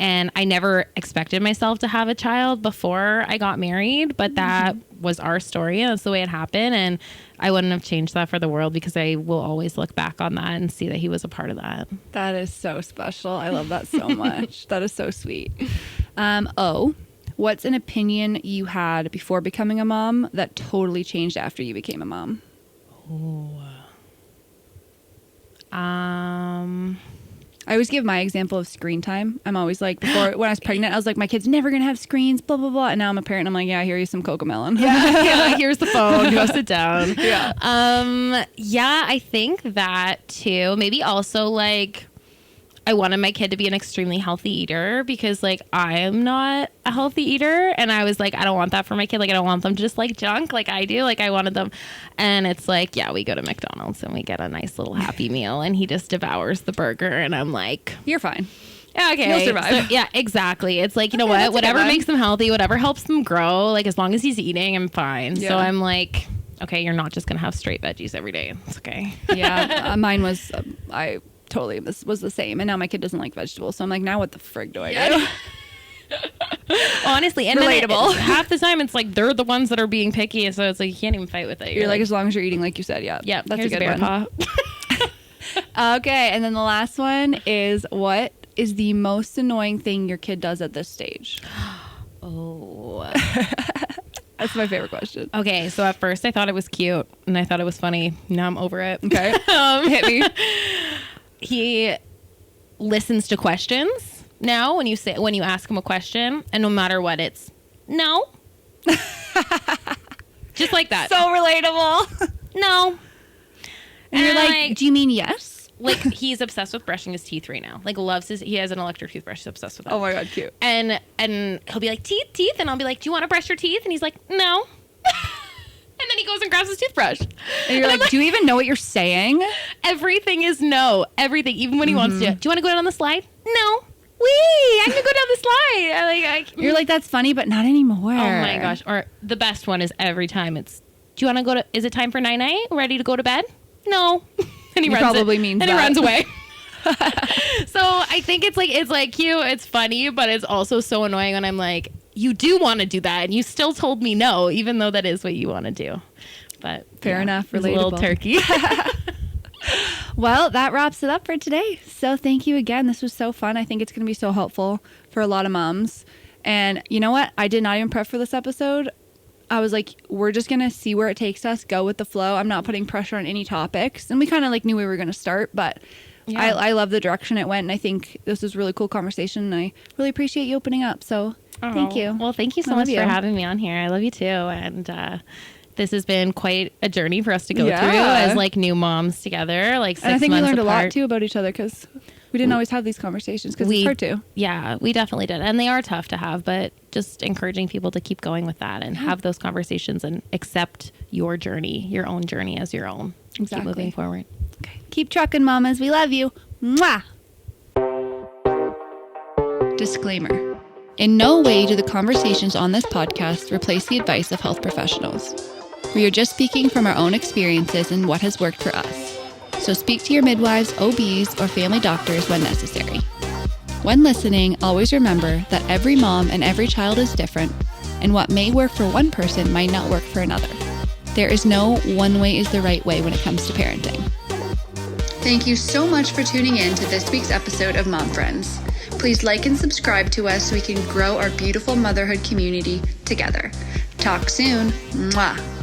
And I never expected myself to have a child before I got married, but that was our story and that's the way it happened. And I wouldn't have changed that for the world because I will always look back on that and see that he was a part of that. That is so special. I love that so much. That is so sweet. What's an opinion you had before becoming a mom that totally changed after you became a mom? I always give my example of screen time. I'm always like, before when I was pregnant, I was like, my kid's never going to have screens, blah, blah, blah. And now I'm a parent. I'm like, yeah, here you some Cocomelon. Yeah, here's the phone. Go sit down. Yeah. Yeah, I think that too. Maybe also like I wanted my kid to be an extremely healthy eater because like I am not a healthy eater. And I was like, I don't want that for my kid. Like I don't want them to just like junk like I do. Like I wanted them. And it's like, yeah, we go to McDonald's and we get a nice little Happy Meal and he just devours the burger. And I'm like, you're fine. Yeah, okay. You'll survive. So, yeah, exactly. It's like, you know what? Whatever makes them healthy, whatever helps them grow, like as long as he's eating, I'm fine. Yeah. So I'm like, okay, you're not just going to have straight veggies every day. It's okay. Yeah. Mine was, this was the same. And now my kid doesn't like vegetables. So I'm like, now what the frig do I do? Honestly, and relatable. Then half the time it's like they're the ones that are being picky, so it's like you can't even fight with it. You're like as long as you're eating like you said, yeah. Yeah, that's here's a good one. Okay, and then the last one is, what is the most annoying thing your kid does at this stage? Oh. That's my favorite question. Okay, so at first I thought it was cute and I thought it was funny. Now I'm over it. Okay. Hit me. He listens to questions now when you ask him a question, and no matter what, it's no. Just like that. So relatable. No. And you're like, do you mean yes? Like he's obsessed with brushing his teeth right now. Like he has an electric toothbrush. He's obsessed with that. Oh my God, cute. And he'll be like, teeth. And I'll be like, do you want to brush your teeth? And he's like, no. And then he goes and grabs his toothbrush. And you're like, do you even know what you're saying? Everything is no. Everything. Even when he wants to. Do you want to go down the slide? No. Wee! I'm going to go down the slide. You're like, that's funny, but not anymore. Oh my gosh. Or the best one is every time it's, do you want to is it time for night-night? Ready to go to bed? No. And he runs away. So I think it's like cute. It's funny, but it's also so annoying when I'm like, you do want to do that, and you still told me no, even though that is what you want to do. But fair enough. Relatable. A little turkey. Well, that wraps it up for today. So thank you again. This was so fun. I think it's going to be so helpful for a lot of moms. And you know what? I did not even prep for this episode. I was like, we're just going to see where it takes us, go with the flow. I'm not putting pressure on any topics. And we kind of like knew we were going to start, but yeah. I love the direction it went. And I think this was a really cool conversation. And I really appreciate you opening up. So thank you. Well, thank you so much for having me on here. I love you too. And this has been quite a journey for us to go through as like new moms together, like 6 months apart. And I think we learned a lot too about each other because we didn't always have these conversations because it's hard to. Yeah, we definitely did. And they are tough to have, but just encouraging people to keep going with that and have those conversations and accept your journey, your own journey as your own. Exactly. Keep moving forward. Okay. Keep trucking, mamas. We love you. Mwah! Disclaimer. In no way do the conversations on this podcast replace the advice of health professionals. We are just speaking from our own experiences and what has worked for us. So speak to your midwives, OBs, or family doctors when necessary. When listening, always remember that every mom and every child is different, and what may work for one person might not work for another. There is no one way is the right way when it comes to parenting. Thank you so much for tuning in to this week's episode of MomFriends. Please like and subscribe to us so we can grow our beautiful motherhood community together. Talk soon. Mwah.